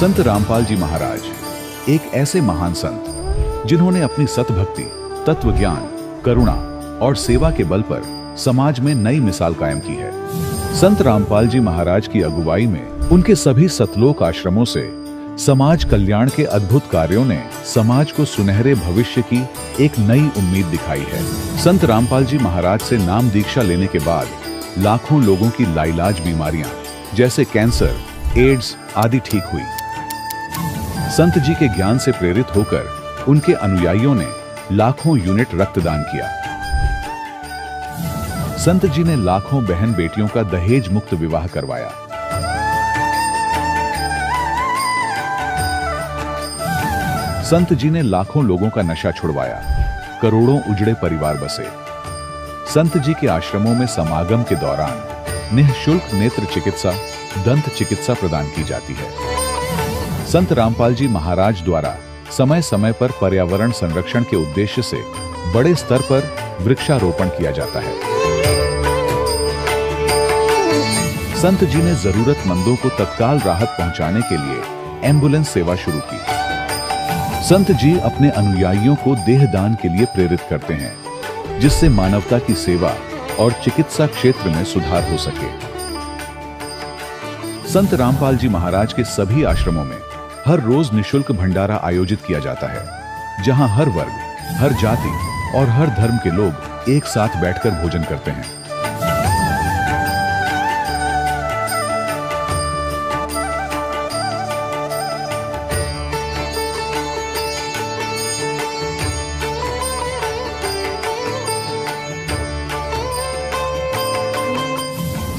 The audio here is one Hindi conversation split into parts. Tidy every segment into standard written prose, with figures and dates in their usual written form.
संत रामपाल जी महाराज एक ऐसे महान संत जिन्होंने अपनी सतभक्ति, तत्व ज्ञान, करुणा और सेवा के बल पर समाज में नई मिसाल कायम की है। संत रामपाल जी महाराज की अगुवाई में उनके सभी सतलोक आश्रमों से समाज कल्याण के अद्भुत कार्यों ने समाज को सुनहरे भविष्य की एक नई उम्मीद दिखाई है। संत रामपाल जी महाराज से नाम दीक्षा लेने के बाद लाखों लोगों की लाइलाज बीमारियां जैसे कैंसर, एड्स आदि ठीक हुई। संत जी के ज्ञान से प्रेरित होकर उनके अनुयायियों ने लाखों यूनिट रक्तदान किया। संत जी ने लाखों बहन बेटियों का दहेज मुक्त विवाह करवाया। संत जी ने लाखों लोगों का नशा छुड़वाया, करोड़ों उजड़े परिवार बसे। संत जी के आश्रमों में समागम के दौरान निःशुल्क नेत्र चिकित्सा, दंत चिकित्सा प्रदान की जाती है। संत रामपाल जी महाराज द्वारा समय समय पर पर्यावरण संरक्षण के उद्देश्य से बड़े स्तर पर वृक्षारोपण किया जाता है। संत जी ने जरूरतमंदों को तत्काल राहत पहुंचाने के लिए एम्बुलेंस सेवा शुरू की। संत जी अपने अनुयायियों को देहदान के लिए प्रेरित करते हैं, जिससे मानवता की सेवा और चिकित्सा क्षेत्र में सुधार हो सके। संत रामपाल जी महाराज के सभी आश्रमों में हर रोज निःशुल्क भंडारा आयोजित किया जाता है, जहां हर वर्ग, हर जाति और हर धर्म के लोग एक साथ बैठकर भोजन करते हैं।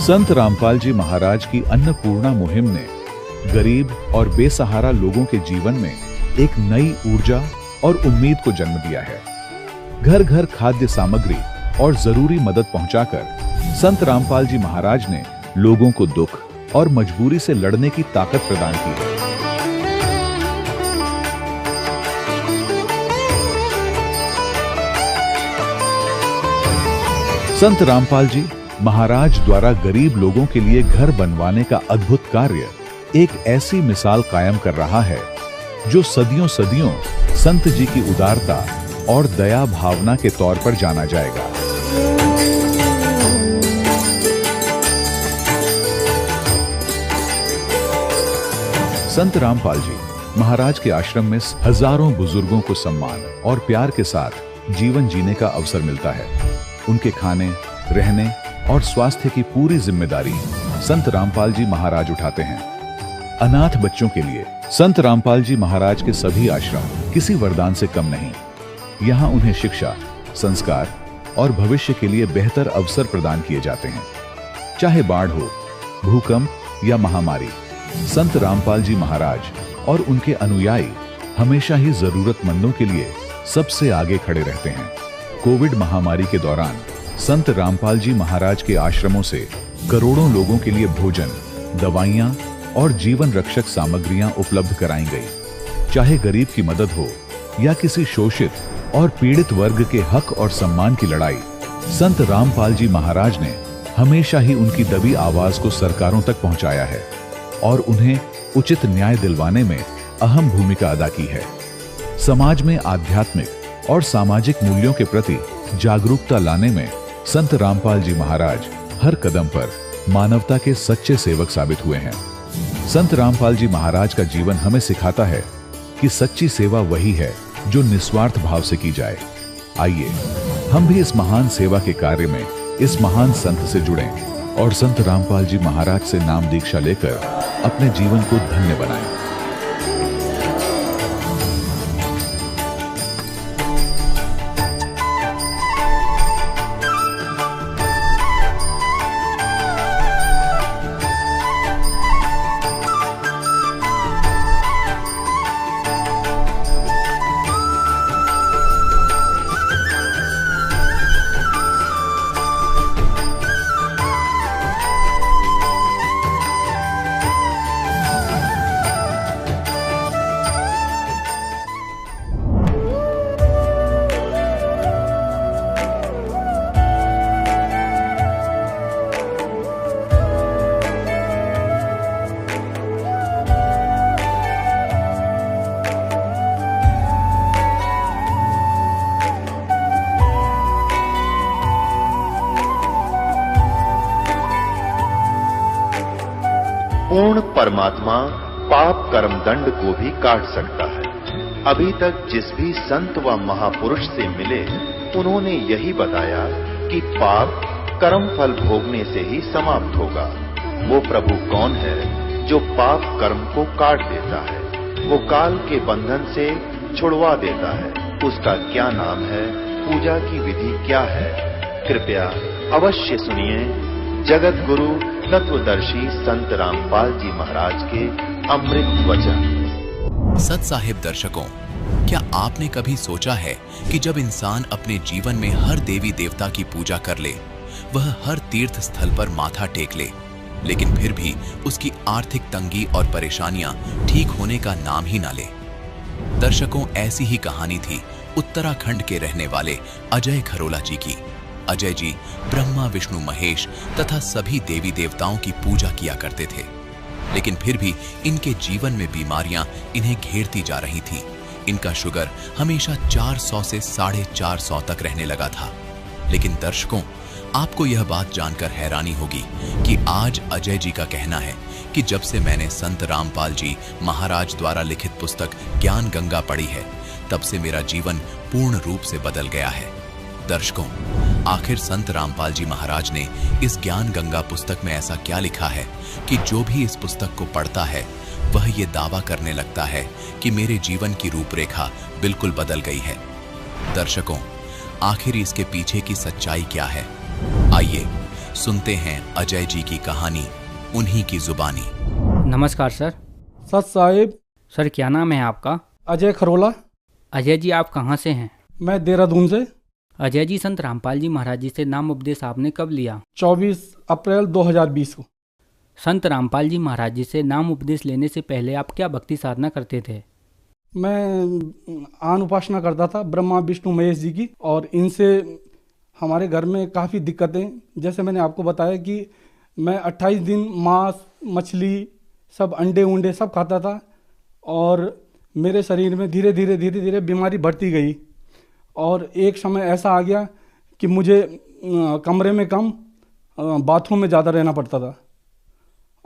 संत रामपाल जी महाराज की अन्नपूर्णा मुहिम ने गरीब और बेसहारा लोगों के जीवन में एक नई ऊर्जा और उम्मीद को जन्म दिया है। घर घर खाद्य सामग्री और जरूरी मदद पहुंचाकर संत रामपाल जी महाराज ने लोगों को दुख और मजबूरी से लड़ने की ताकत प्रदान की है। संत रामपाल जी महाराज द्वारा गरीब लोगों के लिए घर बनवाने का अद्भुत कार्य एक ऐसी मिसाल कायम कर रहा है जो सदियों सदियों संत जी की उदारता और दया भावना के तौर पर जाना जाएगा। संत रामपाल जी महाराज के आश्रम में हजारों बुजुर्गों को सम्मान और प्यार के साथ जीवन जीने का अवसर मिलता है। उनके खाने, रहने और स्वास्थ्य की पूरी जिम्मेदारी संत रामपाल जी महाराज उठाते हैं। अनाथ बच्चों के लिए संत रामपाल जी महाराज के सभी आश्रम किसी वरदान से कम नहीं। यहाँ उन्हें शिक्षा, संस्कार और भविष्य के लिए बेहतर अवसर प्रदान किए जाते हैं। चाहे बाढ़ हो, भूकंप या महामारी, संत रामपाल जी महाराज और उनके अनुयायी हमेशा ही जरूरतमंदों के लिए सबसे आगे खड़े रहते हैं। कोविड महामारी के दौरान संत रामपाल जी महाराज के आश्रमों से करोड़ों लोगों के लिए भोजन, दवाइयां और जीवन रक्षक सामग्रियां उपलब्ध कराई गई। चाहे गरीब की मदद हो या किसी शोषित और पीड़ित वर्ग के हक और सम्मान की लड़ाई, संत रामपाल जी महाराज ने हमेशा ही उनकी दबी आवाज को सरकारों तक पहुंचाया है और उन्हें उचित न्याय दिलवाने में अहम भूमिका अदा की है। समाज में आध्यात्मिक और सामाजिक मूल्यों के प्रति जागरूकता लाने में संत रामपाल जी महाराज हर कदम पर मानवता के सच्चे सेवक साबित हुए हैं। संत रामपाल जी महाराज का जीवन हमें सिखाता है कि सच्ची सेवा वही है जो निस्वार्थ भाव से की जाए। आइए हम भी इस महान सेवा के कार्य में इस महान संत से जुड़ें और संत रामपाल जी महाराज से नाम दीक्षा लेकर अपने जीवन को धन्य बनाएं। पूर्ण परमात्मा पाप कर्म दंड को भी काट सकता है। अभी तक जिस भी संत व महापुरुष से मिले, उन्होंने यही बताया कि पाप कर्म फल भोगने से ही समाप्त होगा। वो प्रभु कौन है जो पाप कर्म को काट देता है, वो काल के बंधन से छुड़वा देता है। उसका क्या नाम है, पूजा की विधि क्या है? कृपया अवश्य सुनिए जगत गुरु तत्वदर्शी संत रामपाल जी महाराज के अमृत वचन। सत साहिब दर्शकों, क्या आपने कभी सोचा है कि जब इंसान अपने जीवन में हर देवी देवता की पूजा कर ले, वह हर तीर्थ स्थल पर माथा टेक ले, लेकिन फिर भी उसकी आर्थिक तंगी और परेशानियां ठीक होने का नाम ही ना ले? दर्शकों, ऐसी ही कहानी थी उत्तराखंड के रहने वाले अजय खरोला जी की। अजय जी ब्रह्मा विष्णु महेश तथा सभी देवी देवताओं की पूजा किया करते थे, लेकिन फिर भी इनके जीवन में बीमारियां इन्हें घेरती जा रही थी। इनका शुगर हमेशा 400 से 450 तक रहने लगा था। लेकिन दर्शकों, आपको यह बात जानकर हैरानी होगी कि आज अजय जी का कहना है कि जब से मैंने संत रामपाल जी महाराज द्वारा लिखित पुस्तक ज्ञान गंगा पढ़ी है, तब से मेरा जीवन पूर्ण रूप से बदल गया है। दर्शकों, आखिर संत रामपाल जी महाराज ने इस ज्ञान गंगा पुस्तक में ऐसा क्या लिखा है कि जो भी इस पुस्तक को पढ़ता है वह ये दावा करने लगता है कि मेरे जीवन की रूपरेखा बिल्कुल बदल गई है। दर्शकों, आखिर इसके पीछे की सच्चाई क्या है? आइए सुनते हैं अजय जी की कहानी, उन्हीं की जुबानी। नमस्कार सर। सत साहिब। सर, क्या नाम है आपका? अजय खरोला। अजय जी, आप कहाँ से हैं? मैं देहरादून से। अजय जी, संत रामपाल जी महाराज जी से नाम उपदेश आपने कब लिया? 24 अप्रैल 2020 को। संत रामपाल जी महाराज जी से नाम उपदेश लेने से पहले आप क्या भक्ति साधना करते थे? मैं आन उपासना करता था ब्रह्मा विष्णु महेश जी की, और इनसे हमारे घर में काफ़ी दिक्कतें, जैसे मैंने आपको बताया कि मैं 28 दिन मांस मछली सब अंडे उंडे सब खाता था, और मेरे शरीर में धीरे धीरे बीमारी बढ़ती गई। और एक समय ऐसा आ गया कि मुझे कमरे में कम बाथरूम में ज़्यादा रहना पड़ता था,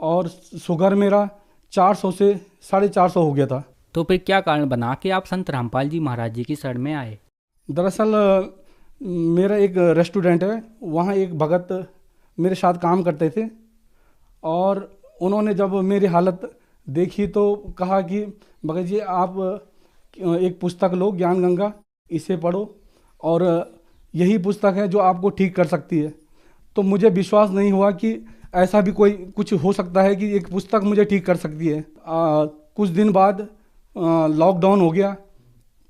और शुगर मेरा 400 से 450 हो गया था। तो फिर क्या कारण बना कि आप संत रामपाल जी महाराज जी की शरण में आए? दरअसल मेरा एक रेस्टोरेंट है, वहाँ एक भगत मेरे साथ काम करते थे, और उन्होंने जब मेरी हालत देखी तो कहा कि भगत जी, आप एक पुस्तक लो ज्ञान गंगा, इसे पढ़ो, और यही पुस्तक है जो आपको ठीक कर सकती है। तो मुझे विश्वास नहीं हुआ कि ऐसा भी कोई कुछ हो सकता है कि एक पुस्तक मुझे ठीक कर सकती है। कुछ दिन बाद लॉकडाउन हो गया,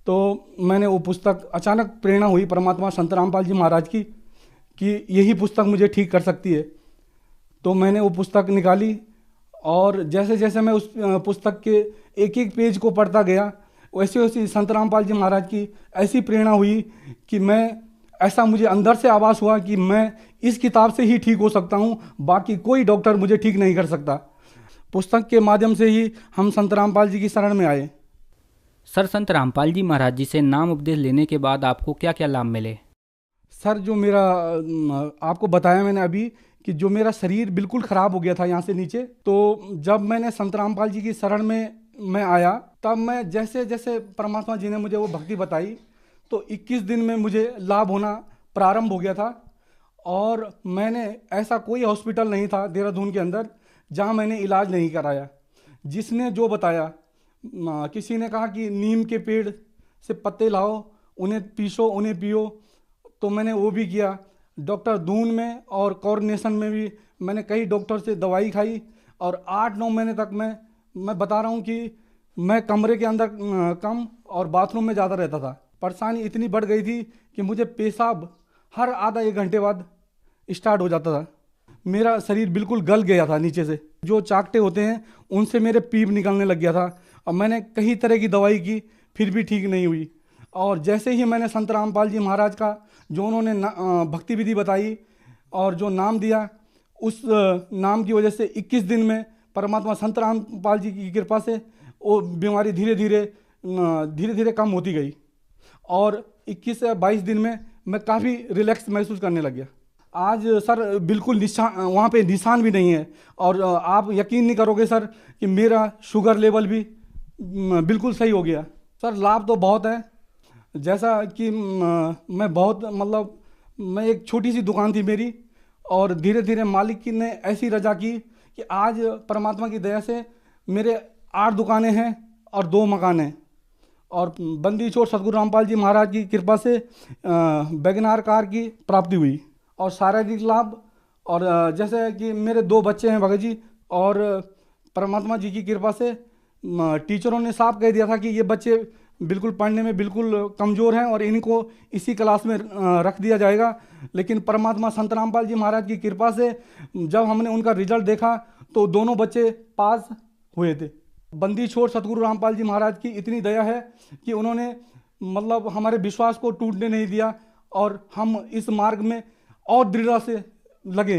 तो मैंने वो पुस्तक, अचानक प्रेरणा हुई परमात्मा संत रामपाल जी महाराज की कि यही पुस्तक मुझे ठीक कर सकती है। तो मैंने वो पुस्तक निकाली, और जैसे जैसे मैं उस पुस्तक के एक एक पेज को पढ़ता गया, वैसे वैसे संत रामपाल जी महाराज की ऐसी प्रेरणा हुई कि मुझे अंदर से आभास हुआ कि मैं इस किताब से ही ठीक हो सकता हूँ, बाकी कोई डॉक्टर मुझे ठीक नहीं कर सकता। पुस्तक के माध्यम से ही हम संत रामपाल जी की शरण में आए। सर, संत रामपाल जी महाराज जी से नाम उपदेश लेने के बाद आपको क्या क्या लाभ मिले? सर, जो मेरा आपको बताया मैंने अभी कि जो मेरा शरीर बिल्कुल ख़राब हो गया था यहाँ से नीचे, तो जब मैंने संत रामपाल जी की शरण में मैं आया, तब मैं जैसे जैसे परमात्मा जी ने मुझे वो भक्ति बताई, तो 21 दिन में मुझे लाभ होना प्रारंभ हो गया था। और मैंने ऐसा कोई हॉस्पिटल नहीं था देहरादून के अंदर जहाँ मैंने इलाज नहीं कराया। जिसने जो बताया, किसी ने कहा कि नीम के पेड़ से पत्ते लाओ, उन्हें पीसो, उन्हें पियो, तो मैंने वो भी किया। डॉक्टर दून में और कोऑर्डिनेशन में भी मैंने कई डॉक्टर से दवाई खाई, और 8-9 महीने तक मैं बता रहा हूँ कि मैं कमरे के अंदर कम और बाथरूम में ज़्यादा रहता था। परेशानी इतनी बढ़ गई थी कि मुझे पेशाब हर आधा 1 घंटे बाद स्टार्ट हो जाता था। मेरा शरीर बिल्कुल गल गया था नीचे से, जो चाकटे होते हैं उनसे मेरे पीप निकलने लग गया था। और मैंने कई तरह की दवाई की, फिर भी ठीक नहीं हुई। और जैसे ही मैंने संत रामपाल जी महाराज का जो उन्होंने भक्ति विधि बताई और जो नाम दिया, उस नाम की वजह से 21 दिन में परमात्मा संत रामपाल जी की कृपा से वो बीमारी धीरे धीरे कम होती गई, और 21 से 22 दिन में मैं काफ़ी रिलैक्स महसूस करने लग गया। आज सर बिल्कुल निशान, वहाँ पे निशान भी नहीं है। और आप यकीन नहीं करोगे सर कि मेरा शुगर लेवल भी बिल्कुल सही हो गया। सर लाभ तो बहुत है, जैसा कि मैं बहुत मतलब मैं एक छोटी सी दुकान थी मेरी, और धीरे धीरे मालिक की ने ऐसी रजा की कि आज परमात्मा की दया से मेरे 8 दुकानें हैं और 2 मकान हैं। और बंदी छोड़ सतगुरु रामपाल जी महाराज की कृपा से वैगनार कार की प्राप्ति हुई। और शारीरिक लाभ, और जैसे कि मेरे 2 बच्चे हैं भगत जी, और परमात्मा जी की कृपा से टीचरों ने साफ कह दिया था कि ये बच्चे बिल्कुल पढ़ने में बिल्कुल कमज़ोर हैं और इनको इसी क्लास में रख दिया जाएगा। लेकिन परमात्मा संत रामपाल जी महाराज की कृपा से जब हमने उनका रिजल्ट देखा तो दोनों बच्चे पास हुए थे। बंदी छोड़ सतगुरु रामपाल जी महाराज की इतनी दया है कि उन्होंने मतलब हमारे विश्वास को टूटने नहीं दिया, और हम इस मार्ग में और दृढ़ता से लगे।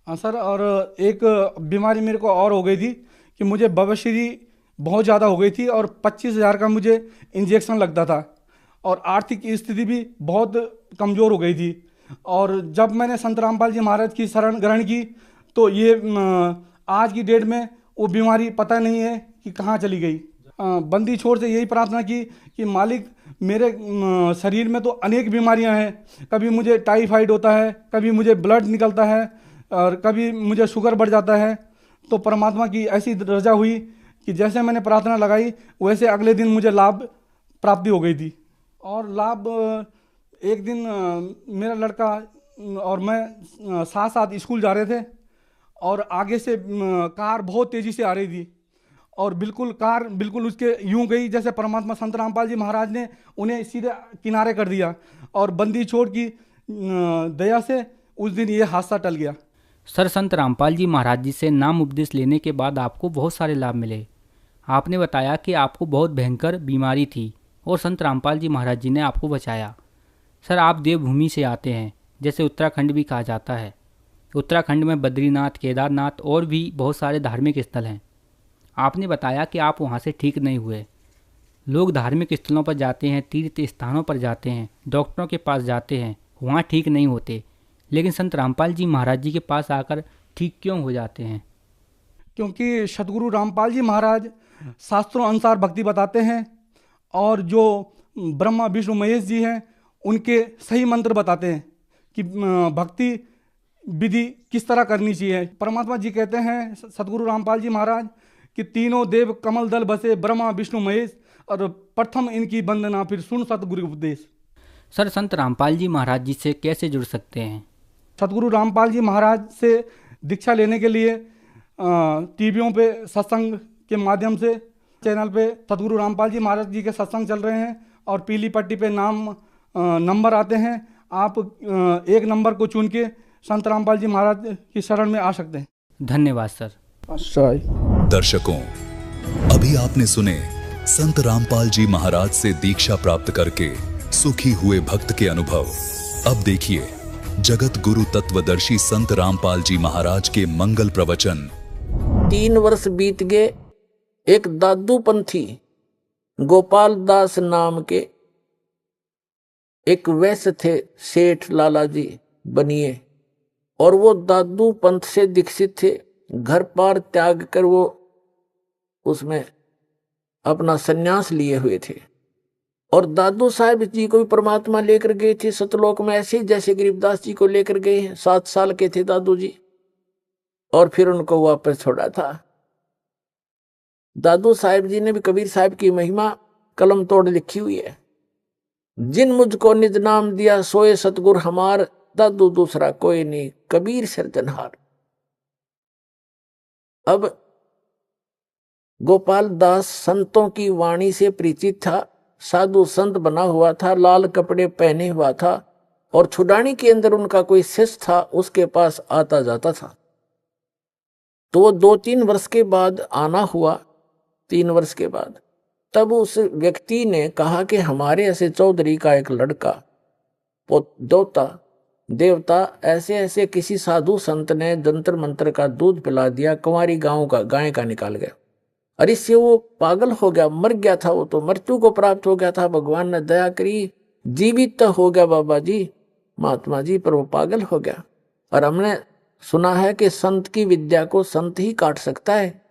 हाँ सर, और एक बीमारी मेरे को और हो गई थी कि मुझे बवासीर बहुत ज़्यादा हो गई थी, और 25,000 का मुझे इंजेक्शन लगता था, और आर्थिक स्थिति भी बहुत कमज़ोर हो गई थी। और जब मैंने संत रामपाल जी महाराज की शरण ग्रहण की तो ये आज की डेट में वो बीमारी पता नहीं है कि कहाँ चली गई। बंदी छोड़ से यही प्रार्थना की कि मालिक मेरे शरीर में तो अनेक बीमारियां हैं, कभी मुझे टाइफाइड होता है, कभी मुझे ब्लड निकलता है, और कभी मुझे शुगर बढ़ जाता है। तो परमात्मा की ऐसी रजा हुई कि जैसे मैंने प्रार्थना लगाई वैसे अगले दिन मुझे लाभ प्राप्ति हो गई थी। और लाभ, एक दिन मेरा लड़का और मैं साथ साथ स्कूल जा रहे थे, और आगे से कार बहुत तेज़ी से आ रही थी, और बिल्कुल कार बिल्कुल उसके यूं गई जैसे परमात्मा संत रामपाल जी महाराज ने उन्हें सीधे किनारे कर दिया, और बंदी छोड़ की दया से उस दिन ये हादसा टल गया। सर, संत रामपाल जी महाराज जी से नाम उपदेश लेने के बाद आपको बहुत सारे लाभ मिले। आपने बताया कि आपको बहुत भयंकर बीमारी थी और संत रामपाल जी महाराज जी ने आपको बचाया। सर, आप देवभूमि से आते हैं, जैसे उत्तराखंड भी कहा जाता है। उत्तराखंड में बद्रीनाथ, केदारनाथ और भी बहुत सारे धार्मिक स्थल हैं। आपने बताया कि आप वहाँ से ठीक नहीं हुए। लोग धार्मिक स्थलों पर जाते हैं, तीर्थ स्थानों पर जाते हैं, डॉक्टरों के पास जाते हैं, वहाँ ठीक नहीं होते, लेकिन संत रामपाल जी महाराज जी के पास आकर ठीक क्यों हो जाते हैं? क्योंकि सतगुरु रामपाल जी महाराज शास्त्रों अनुसार भक्ति बताते हैं, और जो ब्रह्मा विष्णु महेश जी हैं उनके सही मंत्र बताते हैं कि भक्ति विधि किस तरह करनी चाहिए। परमात्मा जी कहते हैं सतगुरु रामपाल जी महाराज कि तीनों देव कमल दल बसे, ब्रह्मा विष्णु महेश, और प्रथम इनकी वंदना फिर सुन सतगुरु उपदेश। सर, संत रामपाल जी महाराज जी से कैसे जुड़ सकते हैं? सतगुरु रामपाल जी महाराज से दीक्षा लेने के लिए टीवियों पे सत्संग के माध्यम से, चैनल पे सतगुरु रामपाल जी महाराज जी के सत्संग चल रहे हैं, और पीली पट्टी पे नंबर आते हैं। आप एक नंबर को चुन के संत रामपाल जी महाराज की शरण में आ सकते हैं। धन्यवाद सर। दर्शकों, अभी आपने सुने संत रामपाल जी महाराज से दीक्षा प्राप्त करके सुखी हुए भक्त के अनुभव। अब देखिए जगत गुरु तत्वदर्शी संत रामपाल जी महाराज के मंगल प्रवचन। 3 वर्ष बीत गए। एक दादू पंथी गोपाल दास नाम के एक वैश्य थे, सेठ लाला जी बनिए, और वो दादू पंथ से दीक्षित थे। घर पार त्याग कर वो उसमें अपना सन्यास लिए हुए थे, और दादू साहब जी को भी परमात्मा लेकर गए थे सतलोक में, ऐसे ही जैसे गरीबदास जी को लेकर गए हैं। 7 साल के थे दादू जी, और फिर उनको वापस छोड़ा था। दादू साहब जी ने भी कबीर साहब की महिमा कलम तोड़ लिखी हुई है। जिन मुझको निज नाम दिया सोए सतगुर हमार, दादू दूसरा कोई नहीं, कबीर सिरजनहार। अब गोपाल दास संतों की वाणी से परिचित था, साधु संत बना हुआ था, लाल कपड़े पहने हुआ था, और छुडानी के अंदर उनका कोई शिष्य था, उसके पास आता जाता था। तो 2-3 वर्ष के बाद आना हुआ, 3 वर्ष के बाद, तब उस व्यक्ति ने कहा कि हमारे ऐसे चौधरी का एक लड़का देवता ऐसे ऐसे किसी साधु संत ने जंतर मंत्र का दूध पिला दिया, कुंवारी गाय का निकाल गया, और इससे वो पागल हो गया, मर गया था। वो तो मृत्यु को प्राप्त हो गया था, भगवान ने दया करी, जीवित तो हो गया बाबा जी, महात्मा जी, पर वो पागल हो गया। और हमने सुना है कि संत की विद्या को संत ही काट सकता है।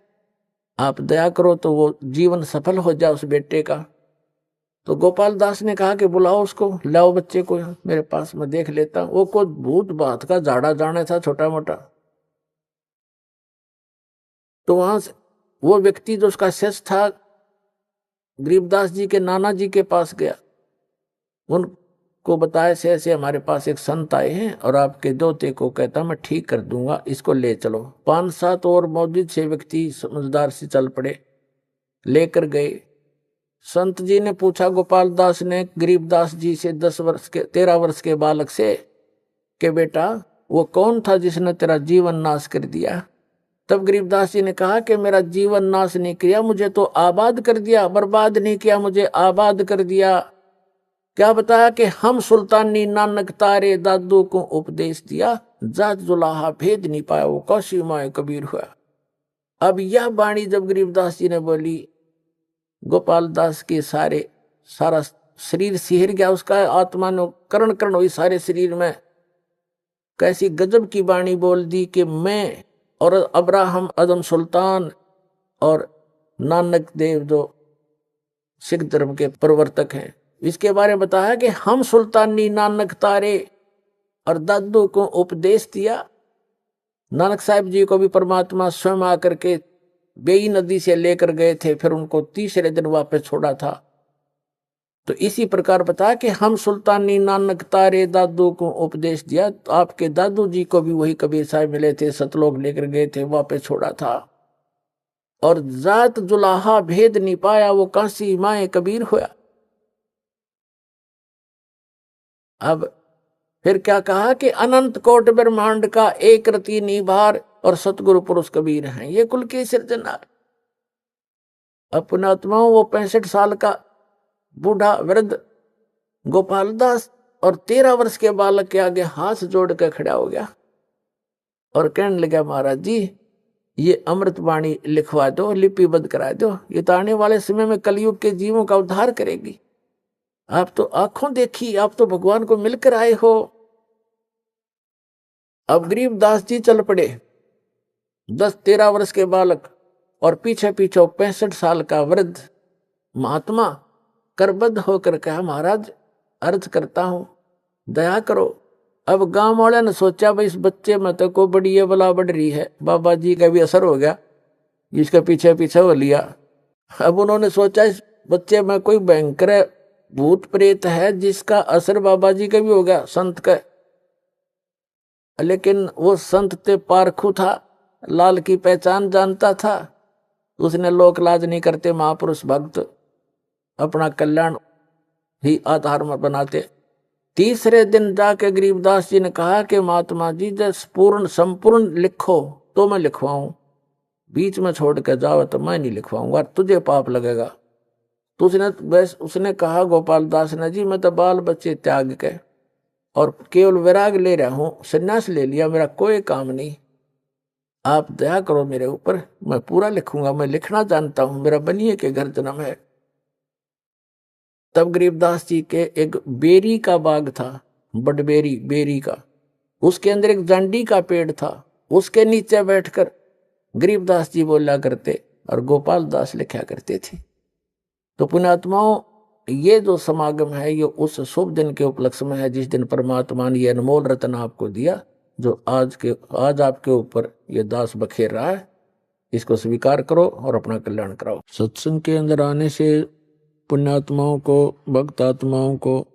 आप दया करो तो वो जीवन सफल हो जाए उस बेटे का। तो गोपाल दास ने कहा कि बुलाओ उसको, लाओ बच्चे को मेरे पास, मैं देख लेता हूं। वो कोई भूत बात का झाड़ा जाने था छोटा मोटा। तो वहां से वो व्यक्ति जो उसका शिष्य था गरीबदास जी के नाना जी के पास गया, उनको बताया से ऐसे हमारे पास एक संत आए हैं और आपके दोते को कहता मैं ठीक कर दूंगा, इसको ले चलो। 5-7 और मौजूद से व्यक्ति समझदार से चल पड़े, लेकर गए। संत जी ने पूछा गोपाल दास ने गरीबदास जी से 13 वर्ष के बालक से कि बेटा वो कौन था जिसने तेरा जीवन नाश कर दिया? तब गरीबदास जी ने कहा कि मेरा जीवन नाश नहीं किया, मुझे तो आबाद कर दिया, बर्बाद नहीं किया, मुझे आबाद कर दिया। क्या बताया कि हम सुल्तानी नानक तारे दादू को उपदेश दिया, जात जुलाहा भेद नहीं पाया, वो कौशी माए कबीर हुआ। अब यह वाणी जब गरीबदास जी ने बोली, गोपाल दास के सारा शरीर सिहर गया, उसका आत्मा ने करण करण हुई सारे शरीर में। कैसी गजब की वाणी बोल दी कि मैं और अब्राहम अदम सुल्तान और नानक देव जो सिख धर्म के प्रवर्तक हैं, इसके बारे में बताया कि हम सुल्तानी नानक तारे और दादू को उपदेश दिया। नानक साहिब जी को भी परमात्मा स्वयं आकर के बेई नदी से लेकर गए थे, फिर उनको तीसरे दिन वापस छोड़ा था। तो इसी प्रकार बताया कि हम सुल्तानी नानक तारे दादू को उपदेश दिया। तो आपके दादू जी को भी वही कबीर साहब मिले थे, सतलोक लेकर गए थे, वापस छोड़ा था। और जात जुलाहा भेद नहीं पाया, वो कांसी माए कबीर हुआ। अब फिर क्या कहा कि अनंत कोट ब्रह्मांड का एक रति निभार और सतगुरु पुरुष कबीर हैं, ये कुल की सिरजनार। अपनात्माओं वो 65 साल का बूढ़ा वृद्ध गोपाल दास और 13 वर्ष के बालक के आगे हाथ जोड़ कर खड़ा हो गया और कहने लगा महाराज जी ये अमृत वाणी लिखवा दो, लिपिबद्ध करा दो, ये तो आने वाले समय में कलयुग के जीवों का उद्धार करेगी। आप तो आंखों देखी, आप तो भगवान को मिलकर आए हो। अब गरीबदास जी चल पड़े, 10-13 वर्ष के बालक और पीछे पीछे 65 साल का वृद्ध महात्मा करबद्ध होकर कहा महाराज अर्ज करता हूं, दया करो। अब गांव वाले ने सोचा भाई इस बच्चे में तो को बड़ी ये बला बढ़ रही है, बाबा जी का भी असर हो गया, जिसके पीछे पीछे हो लिया। अब उन्होंने सोचा इस बच्चे में कोई भयंकर भूत प्रेत है जिसका असर बाबा जी का भी हो गया, संत का। लेकिन वो संत ते पारखू था, लाल की पहचान जानता था, उसने लोक लाज नहीं करते, महापुरुष भक्त अपना कल्याण ही आधार में बनाते। तीसरे दिन जाके गरीबदास जी ने कहा कि महात्मा जी जब संपूर्ण लिखो तो मैं लिखवाऊं, बीच में छोड़ के जाओ तो मैं नहीं लिखवाऊंगा, तुझे पाप लगेगा। तो उसने कहा गोपाल दास ने जी मैं तो बाल बच्चे त्याग के और केवल विराग ले रहा हूं, संन्यास ले लिया, मेरा कोई काम नहीं, आप दया करो मेरे ऊपर, मैं पूरा लिखूंगा, मैं लिखना जानता हूं, मेरा बनिए के घर जन्म है। तब गरीबदास जी के एक बेरी का बाग था, बड़बेरी बेरी का, उसके अंदर एक जांडी का पेड़ था, उसके नीचे बैठकर गरीबदास जी बोला करते और गोपाल दास लिखा करते थे। तो पुण्यात्माओं ये जो समागम है ये उस शुभ दिन के उपलक्ष्य में है जिस दिन परमात्मा ने ये अनमोल रत्न आपको दिया, जो आज आपके ऊपर ये दास बखेर रहा है। इसको स्वीकार करो और अपना कल्याण कराओ। सत्संग के अंदर आने से पुण्यात्माओं को, भक्त आत्माओं को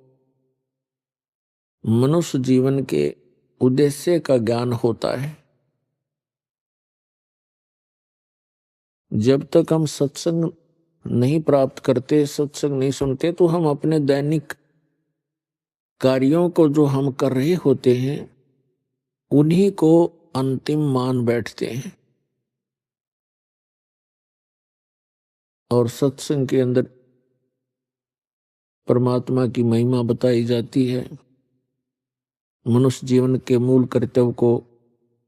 मनुष्य जीवन के उद्देश्य का ज्ञान होता है। जब तक हम सत्संग नहीं प्राप्त करते, सत्संग नहीं सुनते, तो हम अपने दैनिक कार्यों को जो हम कर रहे होते हैं उन्हीं को अंतिम मान बैठते हैं। और सत्संग के अंदर परमात्मा की महिमा बताई जाती है, मनुष्य जीवन के मूल कर्तव्य को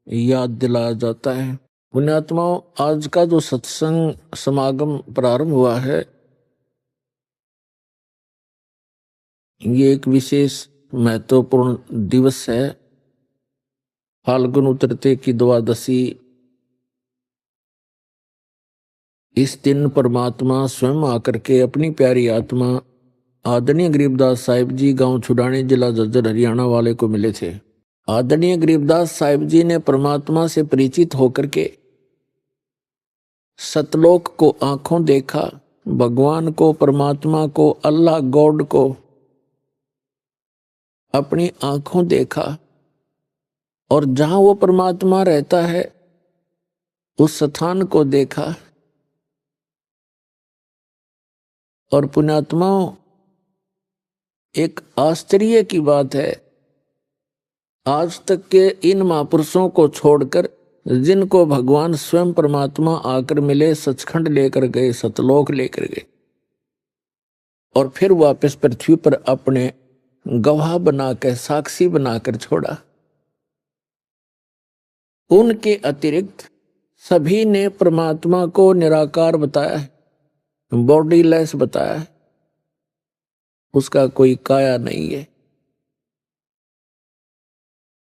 याद दिलाया जाता है। पुण्यात्माओं आज का जो सत्संग समागम प्रारंभ हुआ है ये एक विशेष महत्वपूर्ण दिवस है फाल्गुन उतरते की द्वादशी, इस दिन परमात्मा स्वयं आकर के अपनी प्यारी आत्मा आदरणीय गरीबदास साहिब जी गांव छुड़ाने जिला झज्जर हरियाणा वाले को मिले थे। आदरणीय गरीबदास साहिब जी ने परमात्मा से परिचित होकर के सतलोक को आंखों देखा, भगवान को, परमात्मा को, अल्लाह गॉड को अपनी आंखों देखा, और जहां वो परमात्मा रहता है उस स्थान को देखा। और पुण्यात्माओं, एक आश्चर्य की बात है, आज तक के इन महापुरुषों को छोड़कर जिनको भगवान स्वयं परमात्मा आकर मिले, सचखंड लेकर गए, सतलोक लेकर गए और फिर वापस पृथ्वी पर अपने गवाह बनाकर, साक्षी बनाकर छोड़ा, उनके अतिरिक्त सभी ने परमात्मा को निराकार बताया है, बॉडीलेस बताया है, उसका कोई काया नहीं है।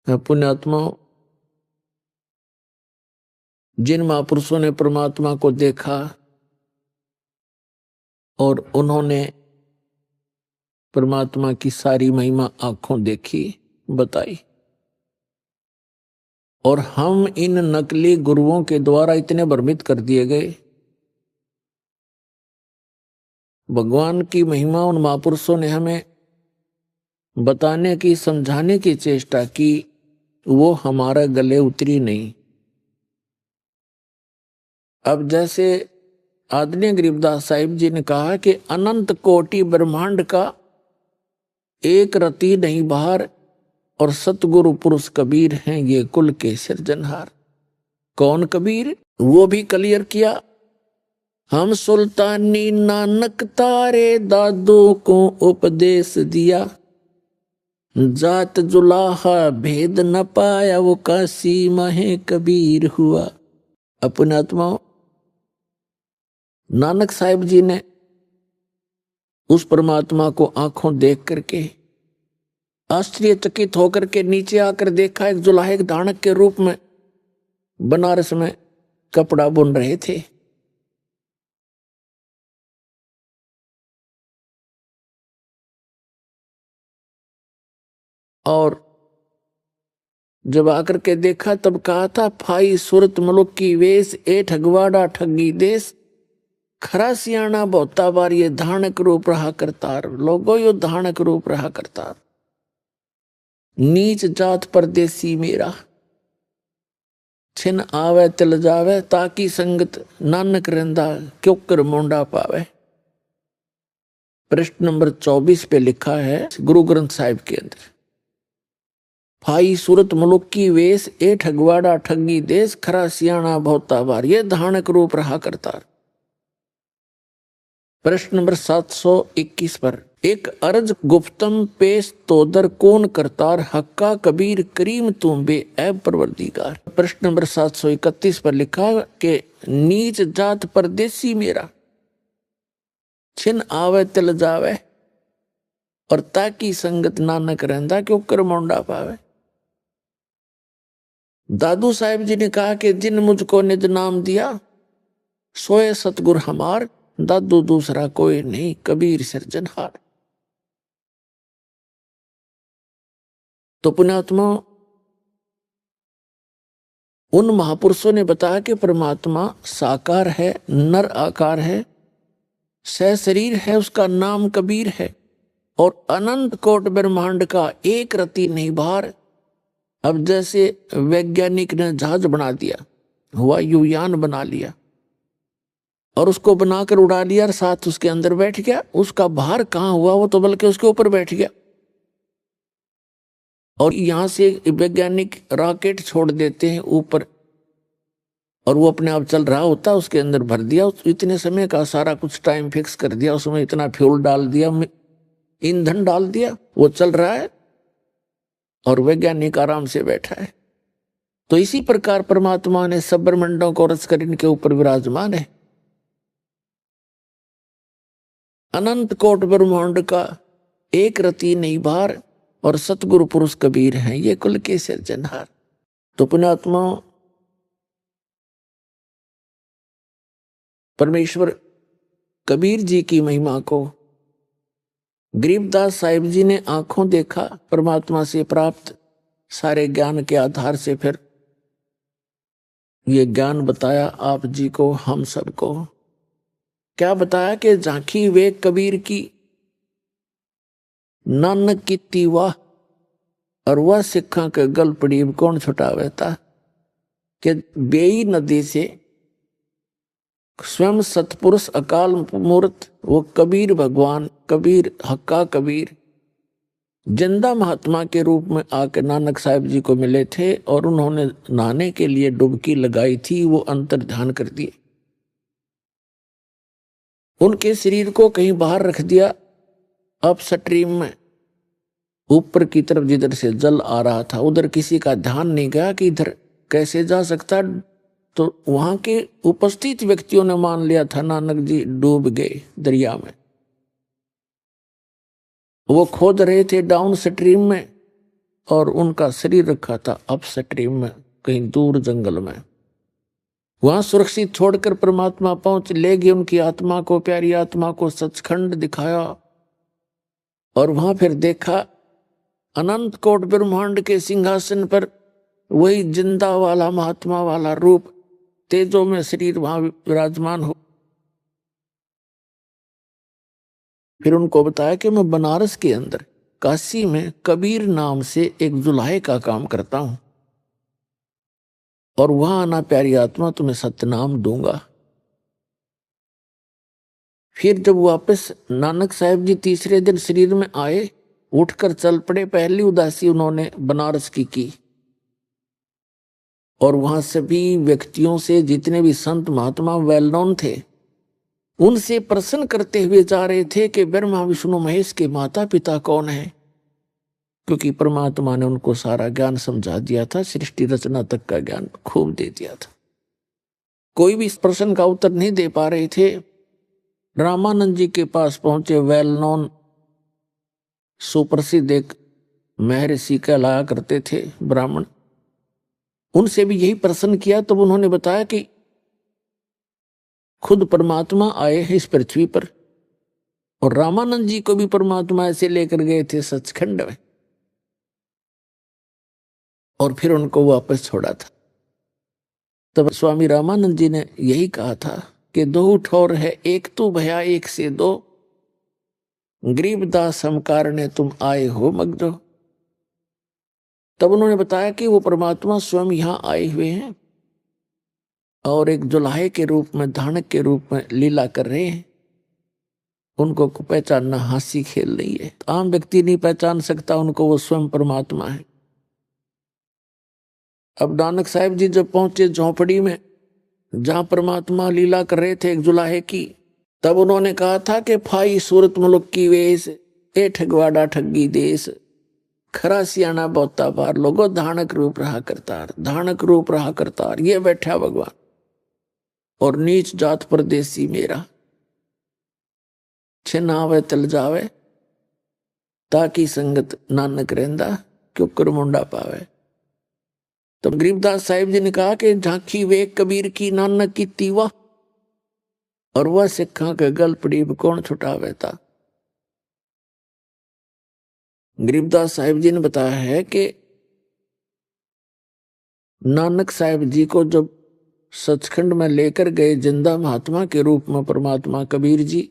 पुण्यात्माओं, जिन महापुरुषों ने परमात्मा को देखा और उन्होंने परमात्मा की सारी महिमा आंखों देखी, बताई, और हम इन नकली गुरुओं के द्वारा इतने भ्रमित कर दिए गए। भगवान की महिमा उन महापुरुषों ने हमें बताने की, समझाने की चेष्टा की, वो हमारे गले उतरी नहीं। अब जैसे आदरणीय गरीबदास साहिब जी ने कहा कि अनंत कोटि ब्रह्मांड का एक रति नहीं बाहर, और सतगुरु पुरुष कबीर हैं ये कुल के सिरजनहार। कौन कबीर? वो भी क्लियर किया, हम सुल्तानी नानक तारे दादों को उपदेश दिया, जात जुलाहा भेद न पाया वो काशी महे कबीर हुआ। अपने आत्माओं, नानक साहिब जी ने उस परमात्मा को आंखों देख करके आश्चर्यचकित होकर के नीचे आकर देखा, एक जुलाहे एक दानक के रूप में बनारस में कपड़ा बुन रहे थे। और जब आकर के देखा तब कहा था, फाई सूरत मुलुक की वेश, ए ठगवाड़ा ठगी देश, खरा सियाणा बहुता बार ये धानक रूप रहा करतार। लोगो यो धानक रूप रहा करतार, नीच जात परदेसी मेरा, छिन आवे तिल जावे, ताकि संगत नानक रंदा क्यों कर मोंडा पावे। पृष्ठ नंबर 24 पे लिखा है गुरु ग्रंथ साहिब के अंदर, फाई सूरत मुलुक की वेश, ए ठगवाड़ा ठगी देश, खरा सियाणा बहुता बार ये धानक रूप रहा करतार। प्रश्न नंबर 721 पर, एक अर्ज गुप्तम पेश तोदर कौन करतार, हक्का कबीर करीम तुम बे ऐब परवरदिगार। प्रश्न नंबर 731 पर लिखा कि नीच जात परदेसी मेरा, छिन आवे तिल जावे, और ताकि संगत नानक रहंदा क्यों कर मोंडा पावे। दादू साहिब जी ने कहा कि जिन मुझको निज नाम दिया, सोए सतगुर हमार, दादू दूसरा कोई नहीं, कबीर सिरजनहार। तो पुण्यात्मा, उन महापुरुषों ने बताया कि परमात्मा साकार है, नर आकार है, सह शरीर है, उसका नाम कबीर है, और अनंत कोट ब्रह्मांड का एक रति नहीं बाहर। अब जैसे वैज्ञानिक ने जहाज बना दिया, वायुयान बना लिया और उसको बनाकर उड़ा लिया और साथ उसके अंदर बैठ गया, उसका भार कहाँ हुआ, वो तो बल्कि उसके ऊपर बैठ गया। और यहां से वैज्ञानिक रॉकेट छोड़ देते हैं ऊपर और वो अपने आप चल रहा होता, उसके अंदर भर दिया, इतने समय का सारा कुछ टाइम फिक्स कर दिया, उसमें इतना फ्यूल डाल दिया, ईंधन डाल दिया, वो चल रहा है और वैज्ञानिक आराम से बैठा है। तो इसी प्रकार परमात्मा ने सब ब्रह्मांडों को रच कर इनके ऊपर विराजमान है। अनंत कोट ब्रह्मांड का एक रति नहीं भार, और सतगुरु पुरुष कबीर हैं ये कुल के सिरजनहार। तो पुण्यात्मा परमेश्वर कबीर जी की महिमा को गरीबदास साहिब जी ने आंखों देखा, परमात्मा से प्राप्त सारे ज्ञान के आधार से फिर ये ज्ञान बताया आप जी को, हम सबको। क्या बताया कि झांकी वे कबीर की, नानक की तीवा, और वह सिखा के गल पड़ी कौन छुटावे था। कि बेई नदी से स्वयं सतपुरुष अकाल मूर्त वो कबीर भगवान, कबीर हक्का कबीर जिंदा महात्मा के रूप में आकर नानक साहिब जी को मिले थे और उन्होंने नहाने के लिए डुबकी लगाई थी, वो अंतर ध्यान कर दिए। उनके शरीर को कहीं बाहर रख दिया, अब स्ट्रीम में ऊपर की तरफ जिधर से जल आ रहा था उधर किसी का ध्यान नहीं गया कि इधर कैसे जा सकता। तो वहां के उपस्थित व्यक्तियों ने मान लिया था नानक जी डूब गए दरिया में। वो खोद रहे थे डाउन स्ट्रीम में और उनका शरीर रखा था अप स्ट्रीम में, कहीं दूर जंगल में। वहां सुरक्षित छोड़कर परमात्मा पहुंच ले गए उनकी आत्मा को, प्यारी आत्मा को सचखंड दिखाया। और वहां फिर देखा अनंत कोट ब्रह्मांड के सिंहासन पर वही जिंदा वाला महात्मा वाला रूप तेजों में शरीर वहां विराजमान हो। फिर उनको बताया कि मैं बनारस के अंदर काशी में कबीर नाम से एक जुलाहे का काम करता हूं और वहां आना प्यारी आत्मा तुम्हें सत्यनाम दूंगा। फिर जब वापस नानक साहिब जी तीसरे दिन शरीर में आए, उठकर चल पड़े। पहली उदासी उन्होंने बनारस की और वहां सभी व्यक्तियों से, जितने भी संत महात्मा वेल नोन थे, उनसे प्रश्न करते हुए जा रहे थे कि ब्रह्मा विष्णु महेश के माता पिता कौन है, क्योंकि परमात्मा ने उनको सारा ज्ञान समझा दिया था, सृष्टि रचना तक का ज्ञान खूब दे दिया था। कोई भी इस प्रश्न का उत्तर नहीं दे पा रहे थे। रामानंद जी के पास पहुंचे वेल नोन सुप्रसिद्ध एक महर्षि कहलाया करते थे ब्राह्मण, उनसे भी यही प्रश्न किया। तब उन्होंने बताया कि खुद परमात्मा आए हैं इस पृथ्वी पर और रामानंद जी को भी परमात्मा ऐसे लेकर गए थे सचखंड में और फिर उनको वापस छोड़ा था। तब स्वामी रामानंद जी ने यही कहा था कि दो ठोर है एक तू भया एक से दो, गरीबदास हम कारणे तुम आए हो मगजो। तब उन्होंने बताया कि वो परमात्मा स्वयं यहां आए हुए हैं और एक जुलाहे के रूप में, धानक के रूप में लीला कर रहे हैं। उनको पहचानना हास्य खेल नहीं है, आम व्यक्ति नहीं पहचान सकता उनको, वो स्वयं परमात्मा है। अब नानक साहिब जी जब पहुंचे झोंपड़ी में जहां परमात्मा लीला कर रहे थे एक जुलाहे की, तब उन्होंने कहा था कि फाई सूरत मुल्क की वेश, ए ठगवाड़ा ठगी देश, खरा सियाना बहुता बार लोगो धानक रूप रहा करतार, धानक रूप रहा करतार। ये बैठा भगवान और नीच जात परदेसी मेरा, छिन आवे तल जावे ताकि संगत नानक रहंदा क्यों कर मुंडा पावे। तो गरीबदास साहिब जी ने कहा कि झांकी वे कबीर की, नानक की तीवा, और वह सिखा के गल पड़ी कौन छुटावे था। गरीबदास साहिब जी ने बताया है कि नानक साहिब जी को जब सचखंड में लेकर गए जिंदा महात्मा के रूप में परमात्मा कबीर जी,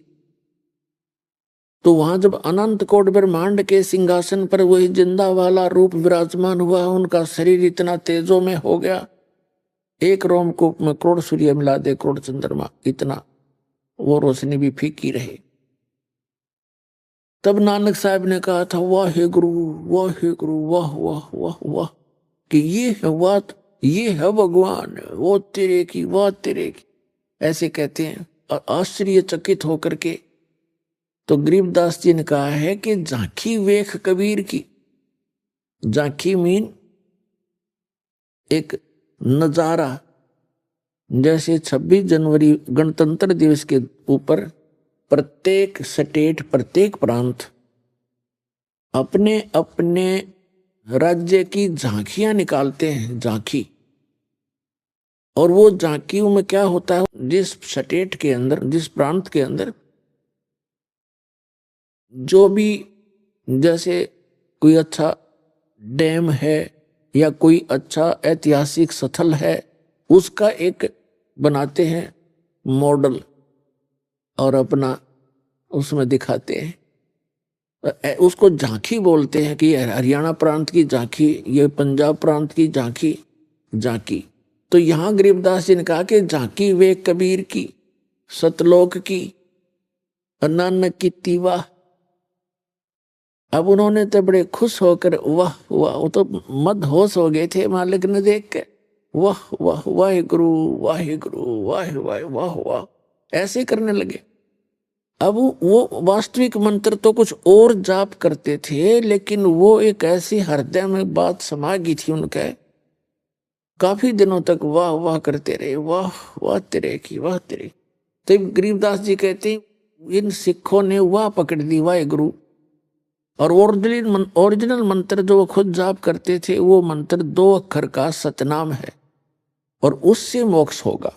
तो वहां जब अनंत कोट ब्रह्मांड के सिंहासन पर वही जिंदा वाला रूप विराजमान हुआ, उनका शरीर इतना तेजों में हो गया, एक रोमकूप में करोड़ सूर्य मिला दे, करोड़ चंद्रमा, इतना वो रोशनी भी फीकी रहे। तब नानक साहब ने कहा था वाहे गुरु, वाहे गुरु, वाह वाह वाह वाह, कि ये है बात, ये है भगवान, वो तेरे की, वाह तेरे की, ऐसे कहते हैं और आश्चर्यचकित होकर के। तो गरीबदास जी ने कहा है कि झांकी वेख कबीर की, झांकी मीन एक नजारा, जैसे 26 जनवरी गणतंत्र दिवस के ऊपर प्रत्येक स्टेट, प्रत्येक प्रांत अपने अपने राज्य की झांकियां निकालते हैं, झांकी। और वो झांकियों में क्या होता है, जिस स्टेट के अंदर, जिस प्रांत के अंदर जो भी, जैसे कोई अच्छा डैम है या कोई अच्छा ऐतिहासिक स्थल है, उसका एक बनाते हैं मॉडल और अपना उसमें दिखाते हैं। उसको झांकी बोलते हैं कि हरियाणा प्रांत की झांकी, ये पंजाब प्रांत की झांकी, झांकी। तो यहां गरीबदास जी ने कहा कि झांकी वे कबीर की, सतलोक की, नानक की तीवा। अब उन्होंने तो बड़े खुश होकर वाह वाह, वो तो मदहोश हो गए थे मालिक ने देख के, वाह वाह वाहिगुरु वाहिगुरु वाह वाह वाह वाह, ऐसे करने लगे। अब वो वास्तविक मंत्र तो कुछ और जाप करते थे, लेकिन वो एक ऐसी हृदय में बात समा गई थी उनके, काफी दिनों तक वाह वाह करते रहे, वाह वाह तेरे की, वाह तेरे। तो गरीबदास जी कहते हैं इन सिखों ने वाह पकड़ दी वाहिगुरु, और ओरिजिनल मंत्र जो वो खुद जाप करते थे, वो मंत्र 2 अक्षर का सतनाम है, और उससे मोक्ष होगा।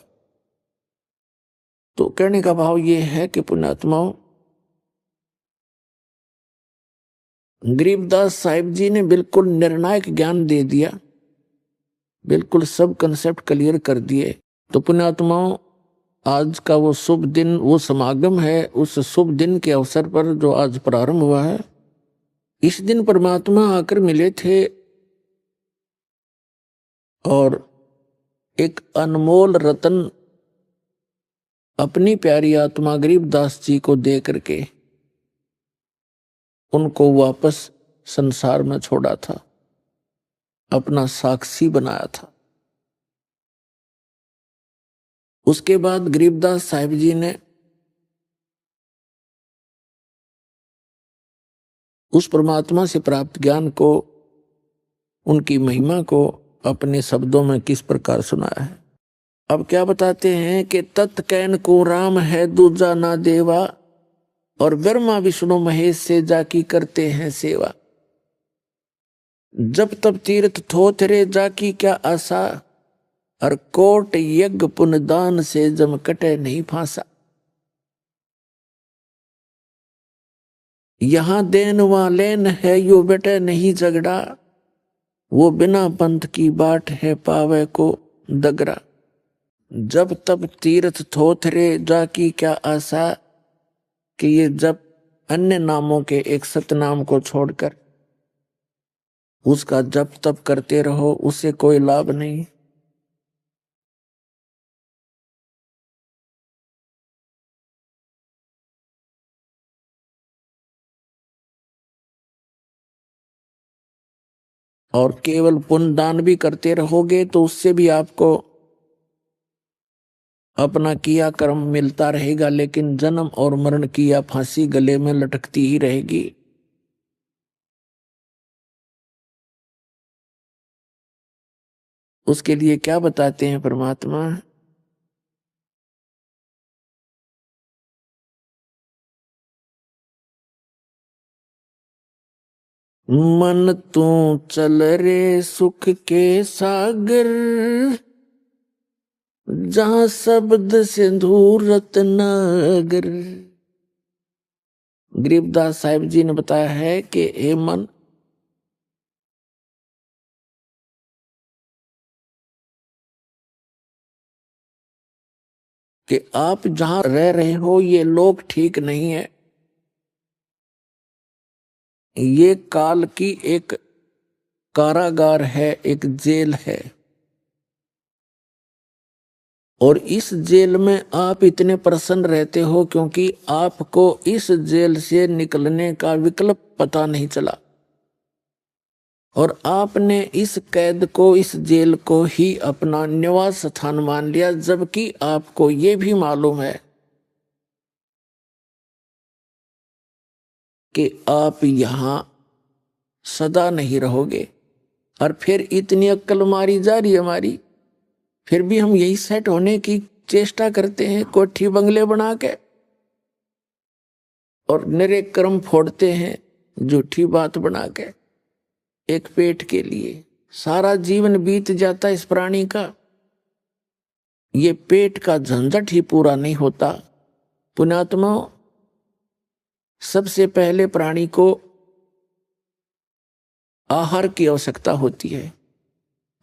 तो कहने का भाव ये है कि पुण्यात्माओं, गरीबदास साहिब जी ने बिल्कुल निर्णायक ज्ञान दे दिया, बिल्कुल सब कंसेप्ट क्लियर कर दिए। तो पुण्यात्माओं, आज का वो शुभ दिन, वो समागम है, उस शुभ दिन के अवसर पर जो आज प्रारंभ हुआ है, इस दिन परमात्मा आकर मिले थे और एक अनमोल रतन अपनी प्यारी आत्मा गरीबदास जी को दे करके उनको वापस संसार में छोड़ा था, अपना साक्षी बनाया था। उसके बाद गरीबदास साहिब जी ने उस परमात्मा से प्राप्त ज्ञान को, उनकी महिमा को अपने शब्दों में किस प्रकार सुनाया है। अब क्या बताते हैं कि तत् कैन को राम है दूजा ना देवा, और ब्रह्मा विष्णु महेश से जाकी करते हैं सेवा। जब तब तीर्थ थोथरे जाकी क्या आशा, और कोट यज्ञ पुण्य दान से जम कटे नहीं फांसा। यहां देन वहां लेन है, यो बेटे नहीं झगड़ा, वो बिना पंथ की बाट है पावे को दगरा। जब तब तीर्थ थोथरे जाकी क्या आशा, कि ये जब अन्य नामों के एक सतनाम को छोड़कर उसका जप तप करते रहो, उससे कोई लाभ नहीं। और केवल पुण्य दान भी करते रहोगे तो उससे भी आपको अपना किया कर्म मिलता रहेगा, लेकिन जन्म और मरण की या फांसी गले में लटकती ही रहेगी। उसके लिए क्या बताते हैं परमात्मा, मन तू चल रे सुख के सागर, जहां शब्द सिंधु रत्नागर। गरीबदास साहिब जी ने बताया है कि हे मन, कि आप जहां रह रहे हो ये लोग ठीक नहीं है, ये काल की एक कारागार है, एक जेल है, और इस जेल में आप इतने प्रसन्न रहते हो क्योंकि आपको इस जेल से निकलने का विकल्प पता नहीं चला, और आपने इस कैद को, इस जेल को ही अपना निवास स्थान मान लिया, जबकि आपको ये भी मालूम है कि आप यहां सदा नहीं रहोगे। और फिर इतनी अक्ल मारी जा रही है हमारी, फिर भी हम यही सेट होने की चेष्टा करते हैं, कोठी बंगले बना के, और निरे कर्म फोड़ते हैं झूठी बात बना के। एक पेट के लिए सारा जीवन बीत जाता है इस प्राणी का। ये पेट का झंझट ही पूरा नहीं होता। पुण्यात्मा, सबसे पहले प्राणी को आहार की आवश्यकता होती है।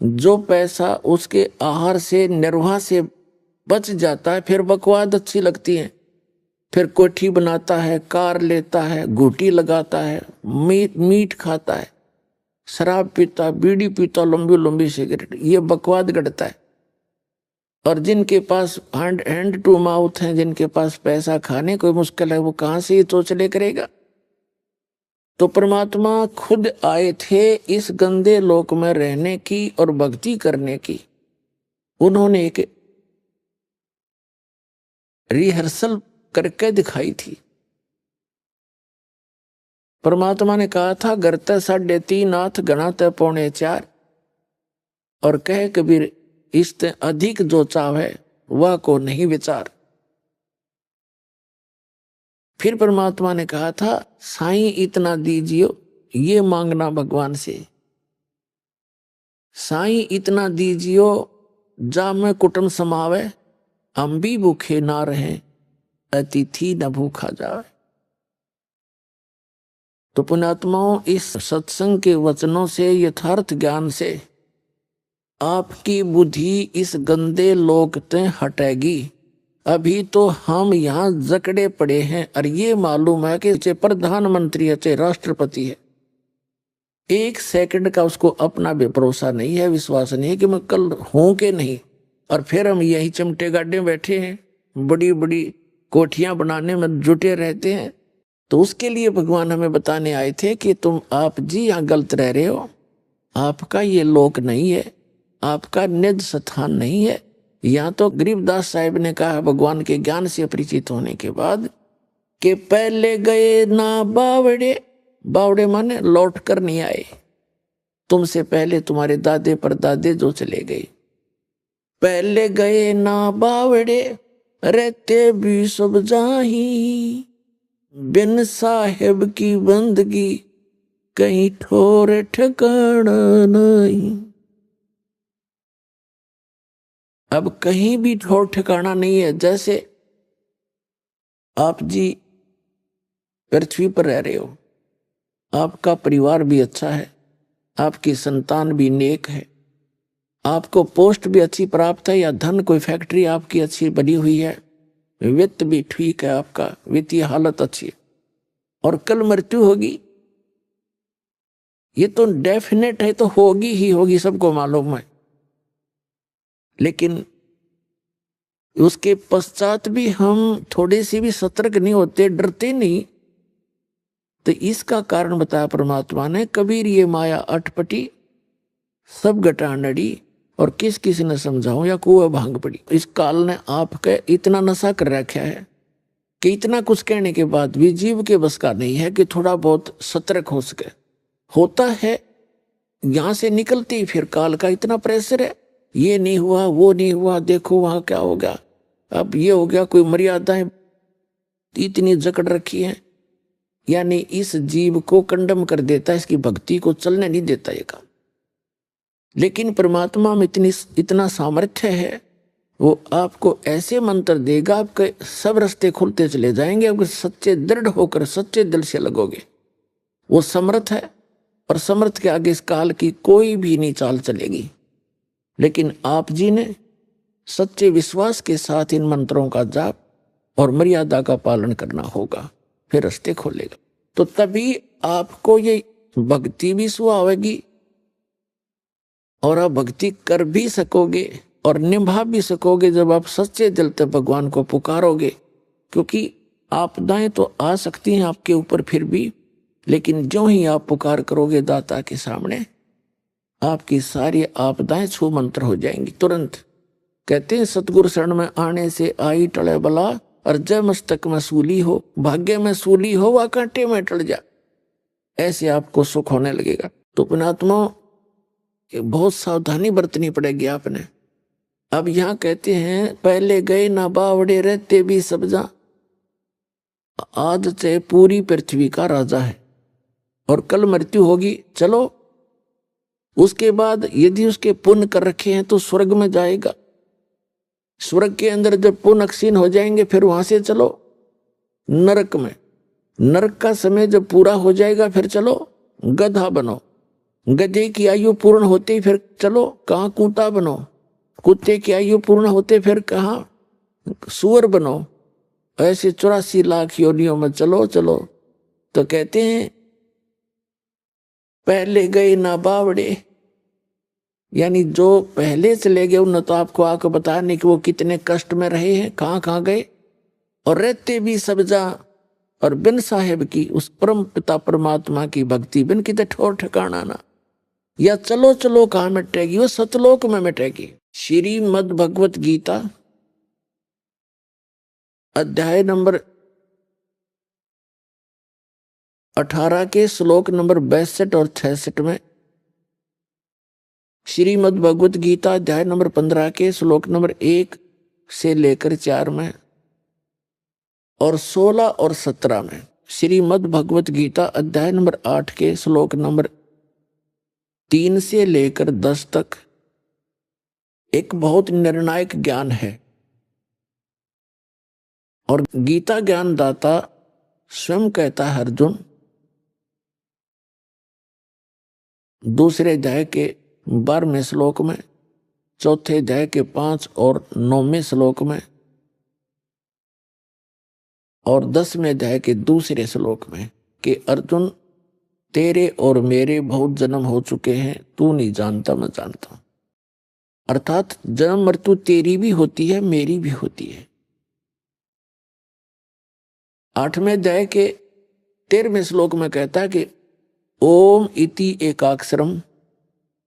जो पैसा उसके आहार से निर्वाह से बच जाता है, फिर बकवाद अच्छी लगती है, फिर कोठी बनाता है, कार लेता है, घूटी लगाता है, मीट खाता है, शराब पीता, बीड़ी पीता, लंबी लंबी सिगरेट, ये बकवाद गढ़ता है। और जिनके पास हैंड टू माउथ है, जिनके पास पैसा खाने को मुश्किल है, वो कहाँ से ये चोचले करेगा। तो परमात्मा खुद आए थे इस गंदे लोक में रहने की और भक्ति करने की। उन्होंने एक रिहर्सल करके दिखाई थी। परमात्मा ने कहा था, गरते 3.5 हाथ गणाते 3.25, और कहे कबीर, इससे अधिक जो चाहे वह को नहीं विचार। फिर परमात्मा ने कहा था, साईं इतना दीजियो, ये मांगना भगवान से। साईं इतना दीजियो, जा में कुटुंब समावे, हम भी भूखे ना रहे, अतिथि न भूखा जावे। तो पुण्यात्माओं, इस सत्संग के वचनों से, यथार्थ ज्ञान से आपकी बुद्धि इस गंदे लोक से हटेगी। अभी तो हम यहाँ जकड़े पड़े हैं और ये मालूम है कि चाहे प्रधानमंत्री है, चाहे राष्ट्रपति है, 1 सेकंड का उसको अपना भी भरोसा नहीं है, विश्वास नहीं है कि मैं कल हूं कि नहीं। और फिर हम यही चिमटे गाड्डे बैठे हैं, बड़ी बड़ी कोठियां बनाने में जुटे रहते हैं। तो उसके लिए भगवान हमें बताने आए थे कि आप जी यहाँ गलत रह रहे हो। आपका ये लोक नहीं है, आपका निज स्थान नहीं है। यहाँ तो गरीबदास साहिब ने कहा, भगवान के ज्ञान से परिचित होने के बाद, कि पहले गए ना बावड़े, बावड़े माने लौट कर नहीं आए, तुमसे पहले तुम्हारे दादे परदादे जो चले गए। पहले गए ना बावड़े, रहते भी सब जाही, बिन साहेब की बंदगी कहीं ठोर ठिकाना नहीं। अब कहीं भी ठोर ठिकाना नहीं है। जैसे आप जी पृथ्वी पर रह रहे हो, आपका परिवार भी अच्छा है, आपकी संतान भी नेक है, आपको पोस्ट भी अच्छी प्राप्त है, या धन कोई फैक्ट्री आपकी अच्छी बनी हुई है, वित्त भी ठीक है, आपका वित्तीय हालत अच्छी है, और कल मृत्यु होगी, ये तो डेफिनेट है, तो होगी ही होगी, सबको मालूम है। लेकिन उसके पश्चात भी हम थोड़े से भी सतर्क नहीं होते, डरते नहीं। तो इसका कारण बताया परमात्मा ने, कबीर ये माया अटपटी, सब घटानड़ी, और किस किस ने समझाऊं या कुएं भांग पड़ी। इस काल ने आपके इतना नशा कर रखा है कि इतना कुछ कहने के बाद भी जीव के बस का नहीं है कि थोड़ा बहुत सतर्क हो सके। होता है, यहां से निकलते ही फिर काल का इतना प्रेशर है, ये नहीं हुआ, वो नहीं हुआ, देखो वहां क्या हो गया, अब ये हो गया, कोई मर्यादाएं इतनी जकड़ रखी है, यानी इस जीव को कंडम कर देता है, इसकी भक्ति को चलने नहीं देता ये काम। लेकिन परमात्मा में इतना सामर्थ्य है, वो आपको ऐसे मंत्र देगा, आपके सब रास्ते खुलते चले जाएंगे, आपके सच्चे दृढ़ होकर सच्चे दिल से लगोगे। वो समर्थ है, और समर्थ के आगे इस काल की कोई भी नहीं चाल चलेगी। लेकिन आप जी ने सच्चे विश्वास के साथ इन मंत्रों का जाप और मर्यादा का पालन करना होगा, फिर रास्ते खोलेगा। तो तभी आपको ये भक्ति भी सुहावेगी, और आप भक्ति कर भी सकोगे और निभा भी सकोगे जब आप सच्चे दिल से भगवान को पुकारोगे। क्योंकि आपदाएं तो आ सकती हैं आपके ऊपर फिर भी, लेकिन जो ही आप पुकार करोगे दाता के सामने, आपकी सारी आपदाएं छू मंत्र हो जाएंगी तुरंत। कहते हैं, सतगुरु शरण में आने से आई टले बला, और जय मस्तक में सूली हो, भाग्य में सूली हो, वह कांटे में टल जा, ऐसे आपको सुख होने लगेगा। तो पुण्यात्मा, बहुत सावधानी बरतनी पड़ेगी आपने। अब यहां कहते हैं, पहले गए ना बावड़े, रहते भी सब जा। आज से पूरी पृथ्वी का राजा है, और कल मृत्यु होगी। चलो उसके बाद यदि उसके पुण्य कर रखे हैं तो स्वर्ग में जाएगा। स्वर्ग के अंदर जब पुण्य क्षीण हो जाएंगे फिर वहां से चलो नरक में। नरक का समय जब पूरा हो जाएगा फिर चलो गधा बनो। गधे की आयु पूर्ण होते फिर चलो कहाँ कूता बनो। कुत्ते की आयु पूर्ण होते फिर कहाँ सुअर बनो। ऐसे 84 लाख योनियों में चलो चलो। तो कहते हैं पहले गए ना बावड़े, यानी जो पहले चले गए उन्होंने तो आपको आके बताया नहीं कि वो कितने कष्ट में रहे हैं, कहाँ कहाँ गए। और रहते भी सब जा और बिन साहेब की उस परम पिता परमात्मा की भक्ति बिन किते ठोर ठिकाना ना। या चलो चलो कहाँ मिटेगी, वो सतलोक में मिटेगी। श्रीमद् भगवत गीता अध्याय नंबर 18 के श्लोक नंबर 62 और 66 में, श्रीमद् भगवत गीता अध्याय नंबर 15 के श्लोक नंबर 1 से लेकर 4 में, और 16 और 17 में, श्रीमद् भगवत गीता अध्याय नंबर 8 के श्लोक नंबर 3 से लेकर 10 तक एक बहुत निर्णायक ज्ञान है। और गीता ज्ञान दाता स्वयं कहता है अर्जुन, दूसरे अध्याय के 12वें श्लोक में, चौथे अध्याय के 5 और 9वें श्लोक में, और 10वें अध्याय के दूसरे श्लोक में कि अर्जुन तेरे और मेरे बहुत जन्म हो चुके हैं, तू नहीं जानता मैं जानता हूं। अर्थात जन्म मृत्यु तेरी भी होती है मेरी भी होती है। 8वें अध्याय के 13वें श्लोक में कहता है कि ओम इति एकाक्षरम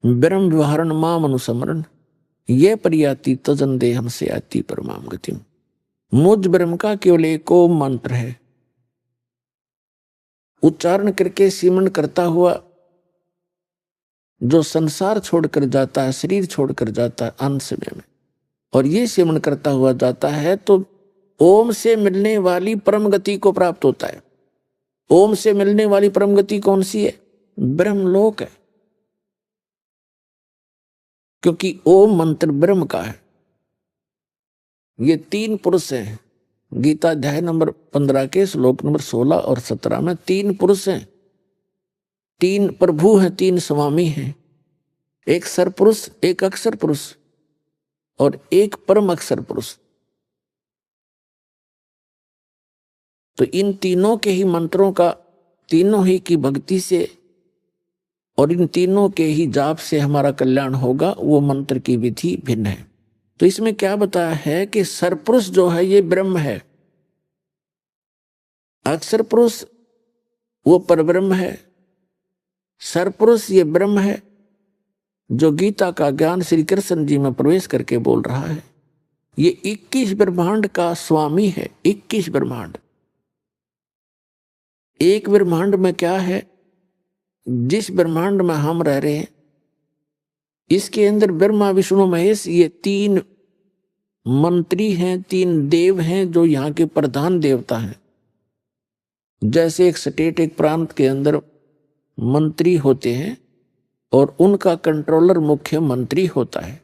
ब्रह्म व्यवहारण माम अनुसमरण ये परियाति तजन देहम से आती परमाम गतिम। मुझ ब्रह्म का केवल एक ओम मंत्र है, उच्चारण करके सिमरण करता हुआ जो संसार छोड़कर जाता है, शरीर छोड़कर जाता है अंत समय में, और ये सिमरण करता हुआ जाता है तो ओम से मिलने वाली परम गति को प्राप्त होता है। ओम से मिलने वाली परम गति कौन सी है? ब्रह्मलोक है, क्योंकि ओम मंत्र ब्रह्म का है। ये 3 पुरुष हैं। गीता अध्याय नंबर 15 के श्लोक नंबर 16 और 17 में 3 पुरुष हैं, 3 प्रभु हैं, 3 स्वामी हैं। एक सरपुरुष, एक अक्षर पुरुष और एक परम अक्षर पुरुष। तो इन तीनों के ही मंत्रों का, तीनों ही की भक्ति से और इन तीनों के ही जाप से हमारा कल्याण होगा। वो मंत्र की विधि भिन्न है। तो इसमें क्या बताया है कि सरपुरुष जो है ये ब्रह्म है, अक्षर पुरुष वो परब्रह्म है, सरपुरुष ये ब्रह्म है जो गीता का ज्ञान श्री कृष्ण जी में प्रवेश करके बोल रहा है। ये 21 ब्रह्मांड का स्वामी है। 21 ब्रह्मांड। एक ब्रह्मांड में क्या है, जिस ब्रह्मांड में हम रह रहे हैं इसके अंदर ब्रह्मा विष्णु महेश ये 3 मंत्री हैं, 3 देव हैं जो यहाँ के प्रधान देवता हैं। जैसे एक स्टेट, एक प्रांत के अंदर मंत्री होते हैं और उनका कंट्रोलर मुख्य मंत्री होता है।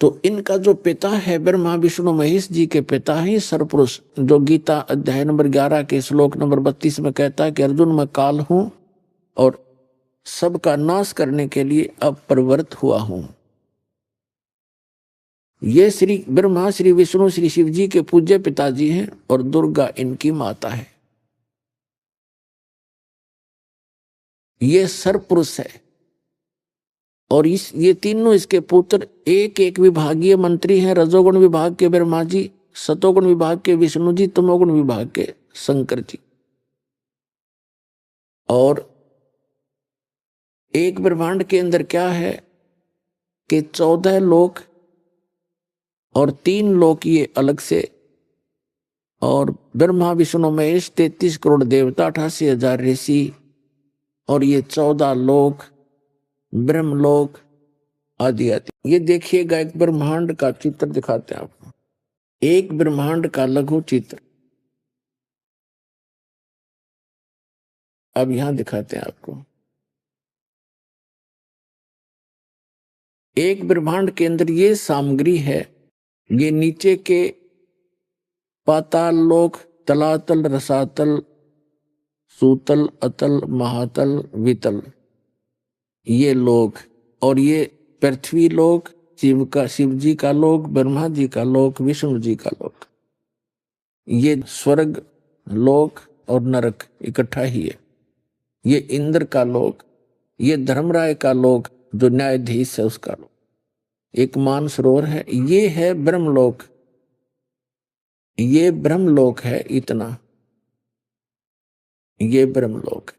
तो इनका जो पिता है ब्रह्मा विष्णु महेश जी के पिता है सरपुरुष, जो गीता अध्याय नंबर 11 के श्लोक नंबर 32 में कहता है कि अर्जुन मैं काल हूं और सबका नाश करने के लिए अब प्रवृत्त हुआ हूं। ये श्री ब्रह्मा, श्री विष्णु, श्री शिव जी के पूज्य पिताजी हैं और दुर्गा इनकी माता है। ये सरपुरुष है और ये तीनों इसके पुत्र एक एक विभागीय मंत्री हैं। रजोगुण विभाग के ब्रह्मा जी, सतोगुण विभाग के विष्णु जी, तमोगुण विभाग के शंकर जी। और एक ब्रह्मांड के अंदर क्या है कि 14 लोक और 3 लोक ये अलग से, और ब्रह्मा विष्णु महेश 33 करोड़ देवता, 88,000 ऋषि, और ये 14 लोक, ब्रह्मलोक आदि आदि। ये देखिएगा एक ब्रह्मांड का चित्र दिखाते हैं आपको, एक ब्रह्मांड का लघु चित्र अब यहां दिखाते हैं आपको। एक ब्रह्मांड के अंदर ये सामग्री है, ये नीचे के पाताल लोक, तलातल, रसातल, सूतल, अतल, महातल, वितल, ये लोक, और ये पृथ्वी लोक, शिव जी का लोक, ब्रह्मा जी का लोक, विष्णु जी का लोक, ये स्वर्ग लोक और नरक इकट्ठा ही है। ये इंद्र का लोक, ये धर्मराय का लोक जो न्यायाधीश है उसका लोक, एक मानसरोवर है, ये है ब्रह्मलोक, ये ब्रह्मलोक है। इतना ये ब्रह्मलोक,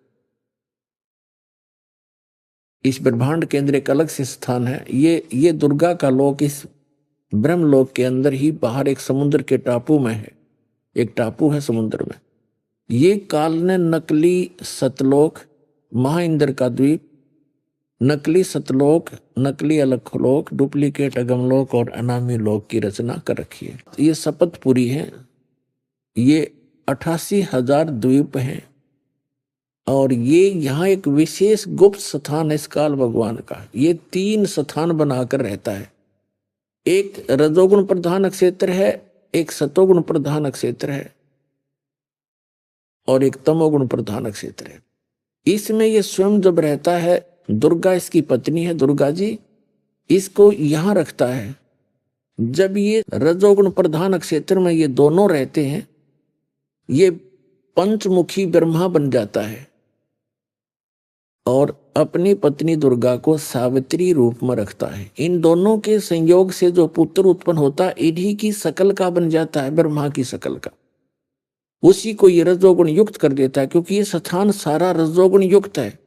इस ब्रह्मांड के अंदर एक अलग से स्थान है। ये दुर्गा का लोक इस ब्रह्मलोक के अंदर ही बाहर एक समुद्र के टापू में है, एक टापू है समुद्र में। ये काल ने नकली सतलोक, महाइंद्र का द्वीप, नकली सतलोक, नकली अलखलोक, डुप्लीकेट अगमलोक और अनामी लोक की रचना कर रखी है। ये शपथपुरी है, ये 88,000 द्वीप हैं, और ये यहाँ एक विशेष गुप्त स्थान है इस काल भगवान का। ये 3 स्थान बनाकर रहता है, एक रजोगुण प्रधान क्षेत्र है, एक सतोगुण प्रधान क्षेत्र है, और एक तमोगुण प्रधान क्षेत्र है। इसमें ये स्वयं जब रहता है, दुर्गा इसकी पत्नी है, दुर्गा जी इसको यहां रखता है। जब ये रजोगुण प्रधान क्षेत्र में ये दोनों रहते हैं, ये पंचमुखी ब्रह्मा बन जाता है और अपनी पत्नी दुर्गा को सावित्री रूप में रखता है। इन दोनों के संयोग से जो पुत्र उत्पन्न होता है, इन्हीं की शकल का बन जाता है, ब्रह्मा की शकल का। उसी को ये रजोगुण युक्त कर देता है, क्योंकि ये स्थान सारा रजोगुण युक्त है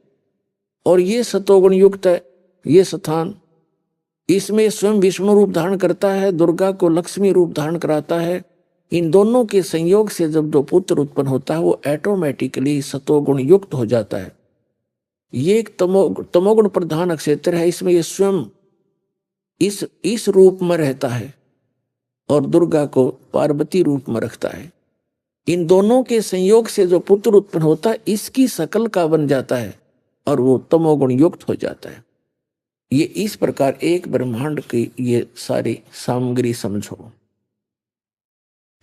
और ये सतोगुण युक्त है। ये स्थान, इसमें स्वयं विष्णु रूप धारण करता है, दुर्गा को लक्ष्मी रूप धारण कराता है। इन दोनों के संयोग से जब जो पुत्र उत्पन्न होता है वो ऑटोमेटिकली सतोगुण युक्त हो जाता है। ये एक तमोगुण प्रधान क्षेत्र है, इसमें ये स्वयं इस रूप में रहता है और दुर्गा को पार्वती रूप में रखता है। इन दोनों के संयोग से जो पुत्र उत्पन्न होता है, इसकी शकल का बन जाता है और वो तमोगुण युक्त हो जाता है। ये इस प्रकार एक ब्रह्मांड की ये सारी सामग्री समझो।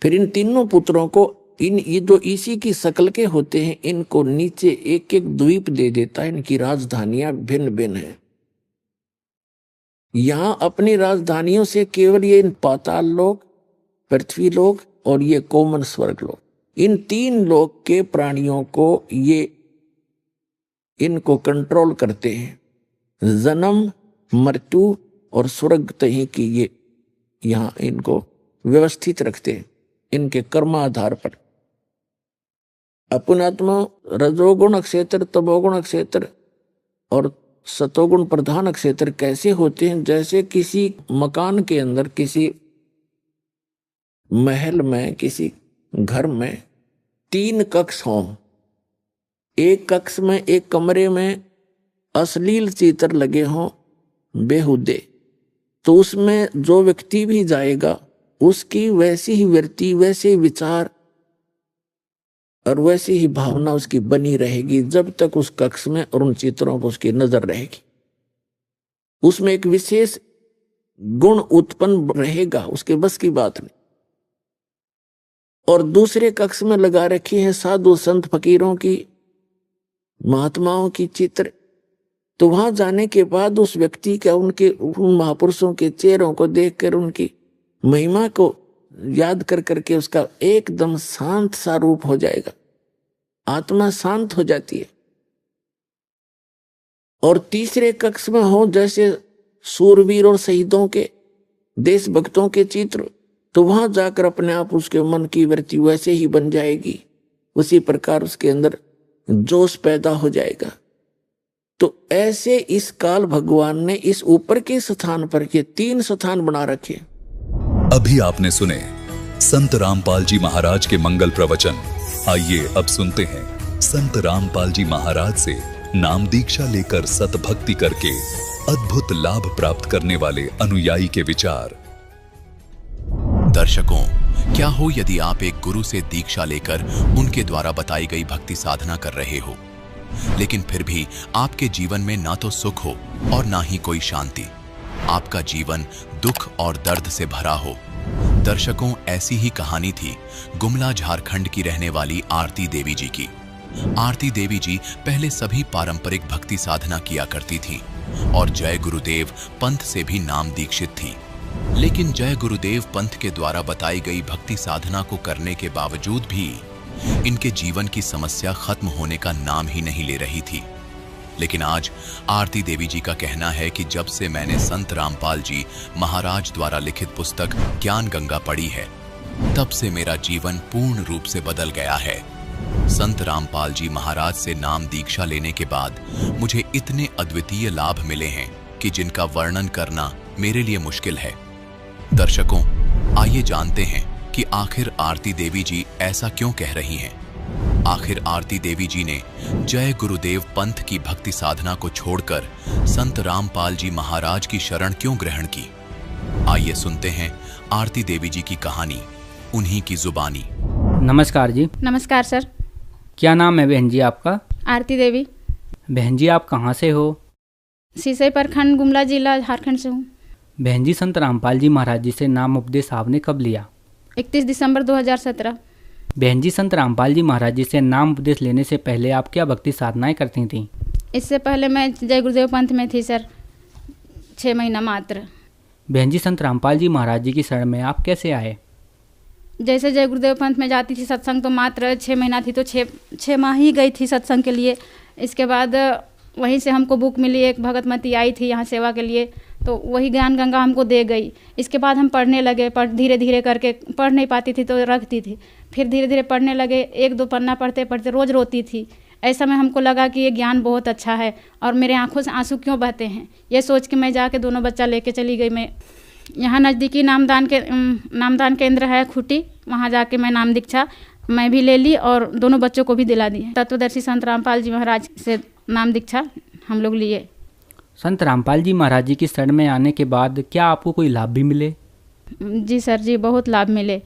फिर इन तीनों पुत्रों को ये जो इसी की शकल के होते हैं, इनको नीचे एक एक द्वीप दे देता है। इनकी राजधानियां भिन्न भिन्न है। यहां अपनी राजधानियों से केवल ये इन पाताल लोक, पृथ्वी लोक और ये कोमन स्वर्ग लोक, इन 3 लोक के प्राणियों को ये इनको कंट्रोल करते हैं। जन्म, मृत्यु और स्वर्ग तही की ये यहां इनको व्यवस्थित रखते हैं, इनके कर्माधार पर। अपुनात्मा रजोगुण क्षेत्र, तमोगुण क्षेत्र और सतोगुण प्रधान क्षेत्र कैसे होते हैं? जैसे किसी मकान के अंदर, किसी महल में, किसी घर में 3 कक्ष हों। एक कक्ष में, एक कमरे में अश्लील चित्र लगे हों बेहुदे, तो उसमें जो व्यक्ति भी जाएगा उसकी वैसी ही वृत्ति, वैसे ही विचार और वैसी ही भावना उसकी बनी रहेगी जब तक उस कक्ष में और उन चित्रों पर उसकी नजर रहेगी। उसमें एक विशेष गुण उत्पन्न रहेगा, उसके बस की बात नहीं। और दूसरे कक्ष में लगा रखी है साधु संत फकीरों की, महात्माओं की चित्र। तो वहां जाने के बाद उस व्यक्ति का, उन महापुरुषों के चेहरों को देखकर, उनकी महिमा को याद कर करके उसका एकदम शांत सा रूप हो जाएगा, आत्मा शांत हो जाती है। और तीसरे कक्ष में हो जैसे सूरवीर और शहीदों के, देशभक्तों के चित्र, तो वहां जाकर अपने आप उसके मन की वृत्ति वैसे ही बन जाएगी, उसी प्रकार उसके अंदर जोश पैदा हो जाएगा। तो ऐसे इस काल भगवान ने इस ऊपर के स्थान पर ये 3 स्थान बना रखे। अभी आपने सुने संत रामपाल जी महाराज के मंगल प्रवचन। आइए अब सुनते हैं संत रामपाल जी महाराज से नाम दीक्षा लेकर सतभक्ति करके अद्भुत लाभ प्राप्त करने वाले अनुयायी के विचार। दर्शकों, क्या हो यदि आप एक गुरु से दीक्षा लेकर उनके द्वारा बताई गई भक्ति साधना कर रहे हो, लेकिन फिर भी आपके जीवन में ना तो सुख हो और ना ही कोई शांति। आपका जीवन दुख और दर्द से भरा हो। दर्शकों, ऐसी ही कहानी थी गुमला झारखंड की रहने वाली आरती देवी जी की। आरती देवी जी पहले सभी पारंपरिक भक्ति साधना किया करती थीं और जय गुरुदेव पंथ से भी नाम दीक्षित थी। लेकिन जय गुरुदेव पंथ के द्वारा बताई गई भक्ति साधना को करने के बावजूद भी इनके जीवन की समस्या खत्म होने का नाम ही नहीं ले रही थी। लेकिन आज आरती देवी जी का कहना है कि जब से मैंने संत रामपाल जी महाराज द्वारा लिखित पुस्तक ज्ञान गंगा पढ़ी है, तब से मेरा जीवन पूर्ण रूप से बदल गया है। संत रामपाल जी महाराज से नाम दीक्षा लेने के बाद मुझे इतने अद्वितीय लाभ मिले हैं कि जिनका वर्णन करना मेरे लिए मुश्किल है। दर्शकों, आइए जानते हैं कि आखिर आरती देवी जी ऐसा क्यों कह रही हैं। आखिर आरती देवी जी ने जय गुरुदेव पंथ की भक्ति साधना को छोड़कर संत रामपाल जी महाराज की शरण क्यों ग्रहण की। आइए सुनते हैं आरती देवी जी की कहानी, उन्हीं की जुबानी। नमस्कार जी। नमस्कार सर। क्या नाम है बहन जी आपका? आरती देवी। बहन जी आप कहाँ से हो? सीसई प्रखंड, गुमला जिला, झारखंड से हूँ। बहन जी, संत रामपाल जी महाराज जी से नाम उपदेश आपने कब लिया? 31 दिसंबर 2017। बहन जी, संत रामपाल जी महाराज जी से नाम उपदेश लेने से पहले आप क्या भक्ति साधनाएं करती थीं? इससे पहले मैं जय गुरुदेव पंथ में थी सर, 6 महीना मात्र। बहन जी, संत रामपाल जी महाराज जी की शरण में आप कैसे आए? जैसे जय गुरुदेव पंथ में जाती थी सत्संग, तो मात्र 6 महीना थी तो 6 माह ही गई थी सत्संग के लिए। इसके बाद वहीं से हमको बुक मिली, एक भगतमती आई थी यहाँ सेवा के लिए, तो वही ज्ञान गंगा हमको दे गई। इसके बाद हम पढ़ने लगे, धीरे धीरे करके पढ़ नहीं पाती थी तो रखती थी, फिर धीरे धीरे पढ़ने लगे। 1-2 पन्ना पढ़ते पढ़ते रोज़ रोती थी। ऐसा में हमको लगा कि ये ज्ञान बहुत अच्छा है और मेरे आंखों से आंसू क्यों बहते हैं। ये सोच के मैं जाके दोनों बच्चा लेके चली गई। मैं यहाँ नज़दीकी नामदान केंद्र है खूटी, वहाँ जाके मैं नाम दीक्षा मैं भी ले ली और दोनों बच्चों को भी दिला दी। तत्वदर्शी संत रामपाल जी महाराज से नाम दीक्षा हम लोग लिए। संत रामपाल जी महाराज जी की शरण में आने के बाद क्या आपको कोई लाभ भी मिले? जी सर जी, बहुत लाभ मिले।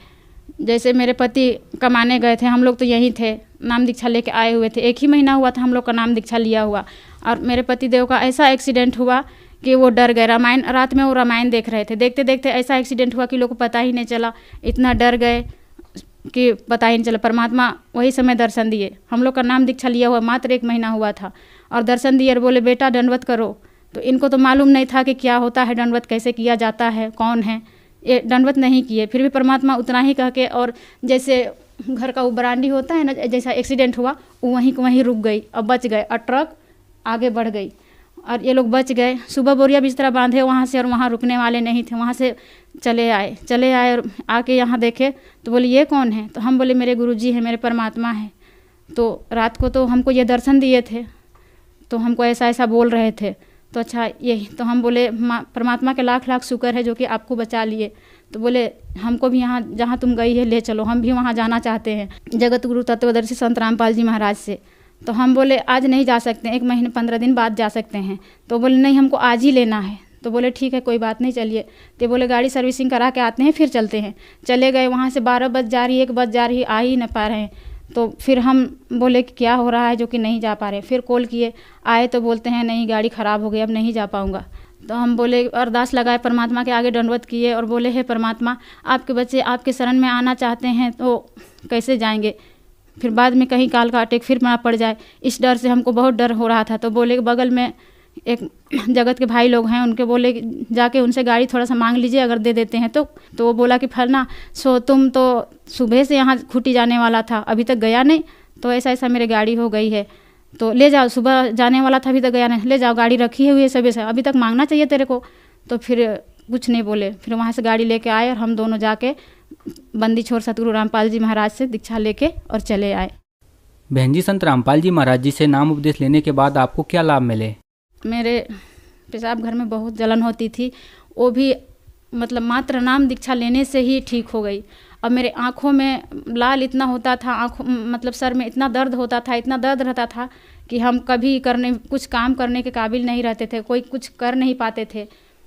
जैसे मेरे पति कमाने गए थे, हम लोग तो यहीं थे, नाम दीक्षा लेके आए हुए थे। 1 ही महीना हुआ था हम लोग का नाम दीक्षा लिया हुआ, और मेरे पति देव का ऐसा एक्सीडेंट हुआ कि वो डर गए। रात में वो रामायण देख रहे थे, देखते देखते ऐसा एक्सीडेंट हुआ कि लोग को पता ही नहीं चला। इतना डर गए कि पता ही नहीं चला। परमात्मा वही समय दर्शन दिए। हम लोग का नाम दीक्षा लिया हुआ मात्र 1 महीना हुआ था और दर्शन दिए और बोले बेटा दंडवत करो। तो इनको तो मालूम नहीं था कि क्या होता है दंडवत, कैसे किया जाता है, कौन है। ये दंडवत नहीं किए, फिर भी परमात्मा उतना ही कह के, और जैसे घर का वो बरांडी होता है ना, जैसा एक्सीडेंट हुआ वो वहीं रुक गई और बच गए, और ट्रक आगे बढ़ गई और ये लोग बच गए। सुबह बोरिया बिस्तरा बांधे वहाँ से, और वहाँ रुकने वाले नहीं थे, वहाँ से चले आए और आके यहाँ देखे तो बोले ये कौन है। तो हम बोले मेरे गुरुजी हैं, मेरे परमात्मा हैं। तो रात को तो हमको ये दर्शन दिए थे, तो हमको ऐसा बोल रहे थे। तो अच्छा यही, तो हम बोले परमात्मा के लाख लाख शुक्र है जो कि आपको बचा लिए। तो बोले हमको भी यहाँ जहाँ तुम गई है ले चलो, हम भी वहाँ जाना चाहते हैं, जगत गुरु तत्वदर्शी संत रामपाल जी महाराज से। तो हम बोले आज नहीं जा सकते, 1 महीने 15 दिन बाद जा सकते हैं। तो बोले नहीं हमको आज ही लेना है। तो बोले ठीक है कोई बात नहीं, चलिए। तो बोले गाड़ी सर्विसिंग करा के आते हैं फिर चलते हैं। चले गए, वहाँ से 12 बज जा रही, 1 बज जा रही, आ ही नहीं पा रहे हैं। तो फिर हम बोले कि क्या हो रहा है जो कि नहीं जा पा रहे। फिर कॉल किए, आए तो बोलते हैं नहीं गाड़ी ख़राब हो गई, अब नहीं जा पाऊँगा। तो हम बोले अरदास लगाए, परमात्मा के आगे दंडवत किए और बोले हे परमात्मा, आपके बच्चे आपके शरण में आना चाहते हैं तो कैसे जाएंगे, फिर बाद में कहीं काल का अटैक फिर ना पड़ जाए, इस डर से हमको बहुत डर हो रहा था। तो बोले बगल में एक जगत के भाई लोग हैं, उनके बोले जाके उनसे गाड़ी थोड़ा सा मांग लीजिए, अगर दे देते हैं तो वो बोला कि फलना सो तुम तो सुबह से यहाँ खूटी जाने वाला था, अभी तक गया नहीं, तो ऐसा मेरी गाड़ी हो गई है, तो ले जाओ, सुबह जाने वाला था अभी तक गया नहीं, ले जाओ, गाड़ी रखी हुई है सुबह से, अभी तक मांगना चाहिए तेरे को। तो फिर कुछ नहीं बोले, फिर वहाँ से गाड़ी लेके आए और हम दोनों जाके बंदी छोड़ सतगुरु रामपाल जी महाराज से दीक्षा लेके और चले आए। बहन जी, संत रामपाल जी महाराज जी से नाम उपदेश लेने के बाद आपको क्या लाभ मिले? मेरे पेशाब घर में बहुत जलन होती थी, वो भी मतलब मात्र नाम दीक्षा लेने से ही ठीक हो गई। अब मेरे आँखों में लाल इतना होता था, आँखों मतलब सर में इतना दर्द होता था, इतना दर्द रहता था कि हम कभी कुछ काम करने के काबिल नहीं रहते थे, कोई कुछ कर नहीं पाते थे।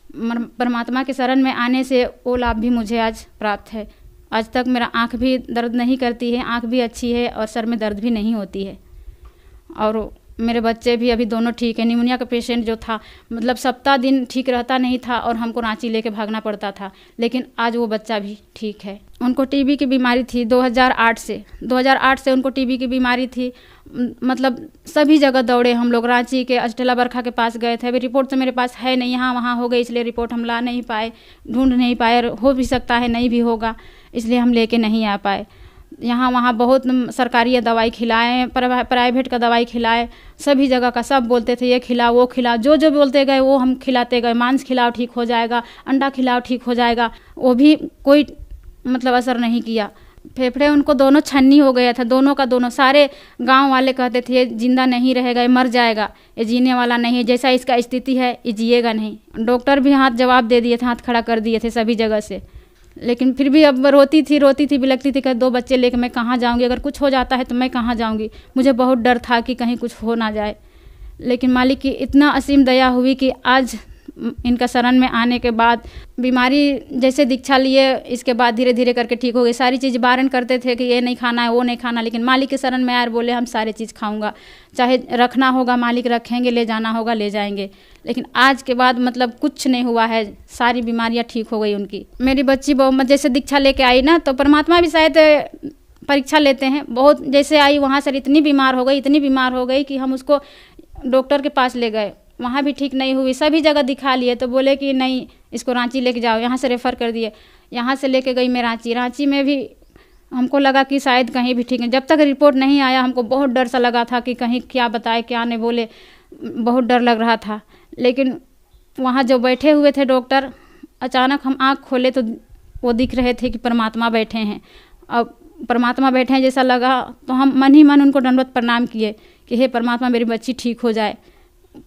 परमात्मा के शरण में आने से वो लाभ भी मुझे आज प्राप्त है। आज तक मेरा आँख भी दर्द नहीं करती है, आँख भी अच्छी है और सर में दर्द भी नहीं होती है। और मेरे बच्चे भी अभी दोनों ठीक है। निमोनिया का पेशेंट जो था मतलब सप्ताह दिन ठीक रहता नहीं था और हमको रांची लेके भागना पड़ता था, लेकिन आज वो बच्चा भी ठीक है। उनको टीबी की बीमारी थी 2008 से उनको टीबी की बीमारी थी। मतलब सभी जगह दौड़े हम लोग, रांची के अष्टेला बरखा के पास गए थे। अभी रिपोर्ट तो मेरे पास है नहीं, यहाँ वहाँ हो गई इसलिए रिपोर्ट हम ला नहीं पाए, ढूंढ नहीं पाए। हो भी सकता है नहीं भी होगा, इसलिए हम लेके नहीं आ पाए। यहाँ वहाँ बहुत सरकारी दवाई खिलाए, प्राइवेट का दवाई खिलाए, सभी जगह का सब बोलते थे ये खिलाओ वो खिलाओ, जो जो बोलते गए वो हम खिलाते गए। मांस खिलाओ ठीक हो जाएगा, अंडा खिलाओ ठीक हो जाएगा, वो भी कोई मतलब असर नहीं किया। फेफड़े उनको दोनों छन्नी हो गया था, दोनों का दोनों। सारे गांव वाले कहते थे ये जिंदा नहीं रहेगा, ये मर जाएगा, ये जीने वाला नहीं है, जैसा इसका स्थिति है ये जिएगा नहीं। डॉक्टर भी हाथ जवाब दे दिए थे, हाथ खड़ा कर दिए थे सभी जगह से। लेकिन फिर भी अब रोती थी बिलखती थी कि 2 बच्चे लेकर मैं कहाँ जाऊँगी, अगर कुछ हो जाता है तो मैं कहाँ जाऊँगी। मुझे बहुत डर था कि कहीं कुछ हो ना जाए, लेकिन मालिक की इतना असीम दया हुई कि आज इनका शरण में आने के बाद बीमारी जैसे दीक्षा लिए, इसके बाद धीरे धीरे करके ठीक हो गई। सारी चीज़ बारण करते थे कि ये नहीं खाना है वो नहीं खाना, लेकिन मालिक के शरण में आए, बोले हम सारी चीज़ खाऊंगा, चाहे रखना होगा मालिक रखेंगे, ले जाना होगा ले जाएंगे। लेकिन आज के बाद मतलब कुछ नहीं हुआ है, सारी बीमारियाँ ठीक हो गई उनकी। मेरी बच्ची जैसे दीक्षा लेके आई ना, तो परमात्मा भी शायद परीक्षा लेते हैं। बहुत जैसे आई वहाँ से इतनी बीमार हो गई कि हम उसको डॉक्टर के पास ले गए, वहाँ भी ठीक नहीं हुई। सभी जगह दिखा लिए तो बोले कि नहीं इसको रांची लेके जाओ, यहाँ से रेफ़र कर दिए। यहाँ से लेके गई मैं रांची में भी हमको लगा कि शायद कहीं भी ठीक है। जब तक रिपोर्ट नहीं आया हमको बहुत डर सा लगा था कि कहीं क्या बताए क्या नहीं बोले, बहुत डर लग रहा था। लेकिन वहाँ जो बैठे हुए थे डॉक्टर, अचानक हम आँख खोले तो वो दिख रहे थे कि परमात्मा बैठे हैं। अब परमात्मा बैठे हैं जैसा लगा तो हम मन ही मन उनको दंडवत प्रणाम किए कि हे परमात्मा मेरी बच्ची ठीक हो जाए।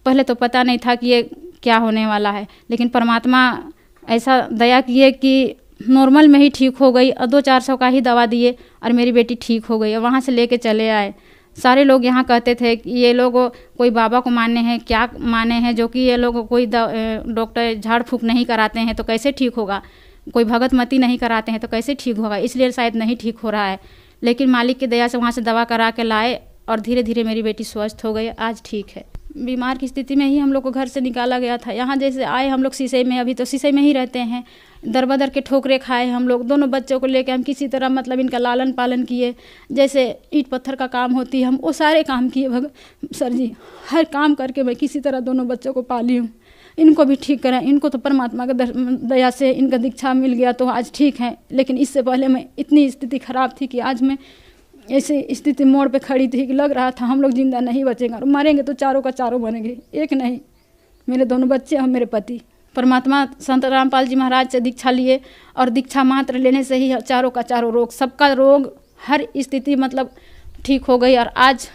पहले तो पता नहीं था कि ये क्या होने वाला है, लेकिन परमात्मा ऐसा दया किए कि नॉर्मल में ही ठीक हो गई। 200-400 का ही दवा दिए और मेरी बेटी ठीक हो गई। और वहाँ से लेके चले आए। सारे लोग यहाँ कहते थे कि ये लोग कोई बाबा को माने हैं, क्या माने हैं, जो कि ये लोग कोई डॉक्टर झाड़ फूँक नहीं कराते हैं तो कैसे ठीक होगा, कोई भगत मती नहीं कराते हैं तो कैसे ठीक होगा, इसलिए शायद नहीं ठीक हो रहा है। लेकिन मालिक की दया से वहाँ से दवा करा के लाए और धीरे धीरे मेरी बेटी स्वस्थ हो गई, आज ठीक है। बीमार की स्थिति में ही हम लोग को घर से निकाला गया था। यहाँ जैसे आए हम लोग शीशे में, अभी तो शीशे में ही रहते हैं। दर बदर के ठोकरे खाए हम लोग। दोनों बच्चों को लेकर हम किसी तरह मतलब इनका लालन पालन किए, जैसे ईंट पत्थर का काम होती है हम वो सारे काम किए। सर जी हर काम करके मैं किसी तरह दोनों बच्चों को पाली हूँ। इनको भी ठीक करें। इनको तो परमात्मा का दया से इनका दीक्षा मिल गया तो आज ठीक है, लेकिन इससे पहले मैं इतनी स्थिति खराब थी कि आज मैं ऐसी स्थिति मोड़ पे खड़ी थी कि लग रहा था हम लोग जिंदा नहीं बचेंगे और मरेंगे तो चारों का चारों मरेंगे, एक नहीं, मेरे दोनों बच्चे और मेरे पति। परमात्मा संत रामपाल जी महाराज से दीक्षा लिए और दीक्षा मात्र लेने से ही चारों का चारों रोग, सबका रोग हर स्थिति मतलब ठीक हो गई। और आज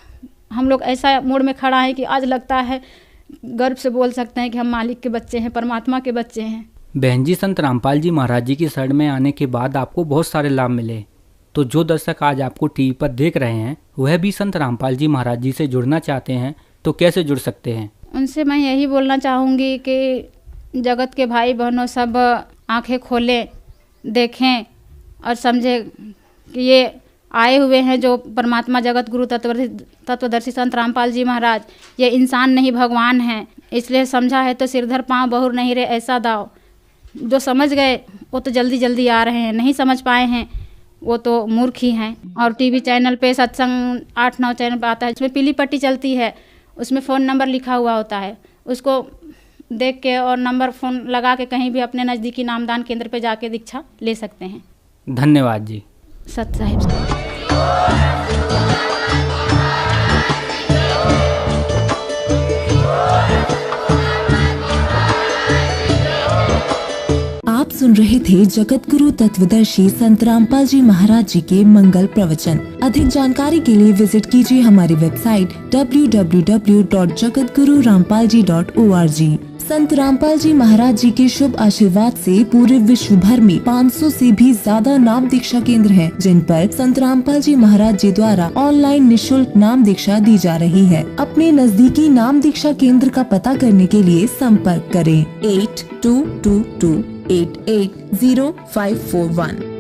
हम लोग ऐसा मोड़ में खड़ा है कि आज लगता है गर्व से बोल सकते हैं कि हम मालिक के बच्चे हैं, परमात्मा के बच्चे हैं। बहन जी, संत रामपाल जी महाराज जी की शरण में आने के बाद आपको बहुत सारे लाभ मिले, तो जो दर्शक आज आपको टीवी पर देख रहे हैं वह भी संत रामपाल जी महाराज जी से जुड़ना चाहते हैं तो कैसे जुड़ सकते हैं? उनसे मैं यही बोलना चाहूँगी कि जगत के भाई बहनों सब आंखें खोलें, देखें और समझें कि ये आए हुए हैं जो परमात्मा जगत गुरु तत्वदर्शी संत रामपाल जी महाराज, ये इंसान नहीं भगवान हैं। इसलिए समझा है तो सिरधर पाँव बहुर नहीं रे ऐसा दाव। जो समझ गए वो तो जल्दी जल्दी आ रहे हैं, नहीं समझ पाए हैं वो तो मूर्ख ही हैं। और टीवी चैनल पे सत्संग 8-9 चैनल पे आता है, उसमें पीली पट्टी चलती है, उसमें फ़ोन नंबर लिखा हुआ होता है, उसको देख के और नंबर फ़ोन लगा के कहीं भी अपने नज़दीकी नामदान केंद्र पे जाके दीक्षा ले सकते हैं। धन्यवाद जी। सत साहिब। आप सुन रहे थे जगत गुरु तत्वदर्शी संत रामपाल जी महाराज जी के मंगल प्रवचन। अधिक जानकारी के लिए विजिट कीजिए हमारी वेबसाइट www.jagatgururampalji.org। संत रामपाल जी महाराज जी के शुभ आशीर्वाद से पूरे विश्व भर में 500 से भी ज्यादा नाम दीक्षा केंद्र हैं, जिन पर संत रामपाल जी महाराज जी द्वारा ऑनलाइन निशुल्क नाम दीक्षा दी जा रही है। अपने नजदीकी नाम दीक्षा केंद्र का पता करने के लिए संपर्क करें 8222880541।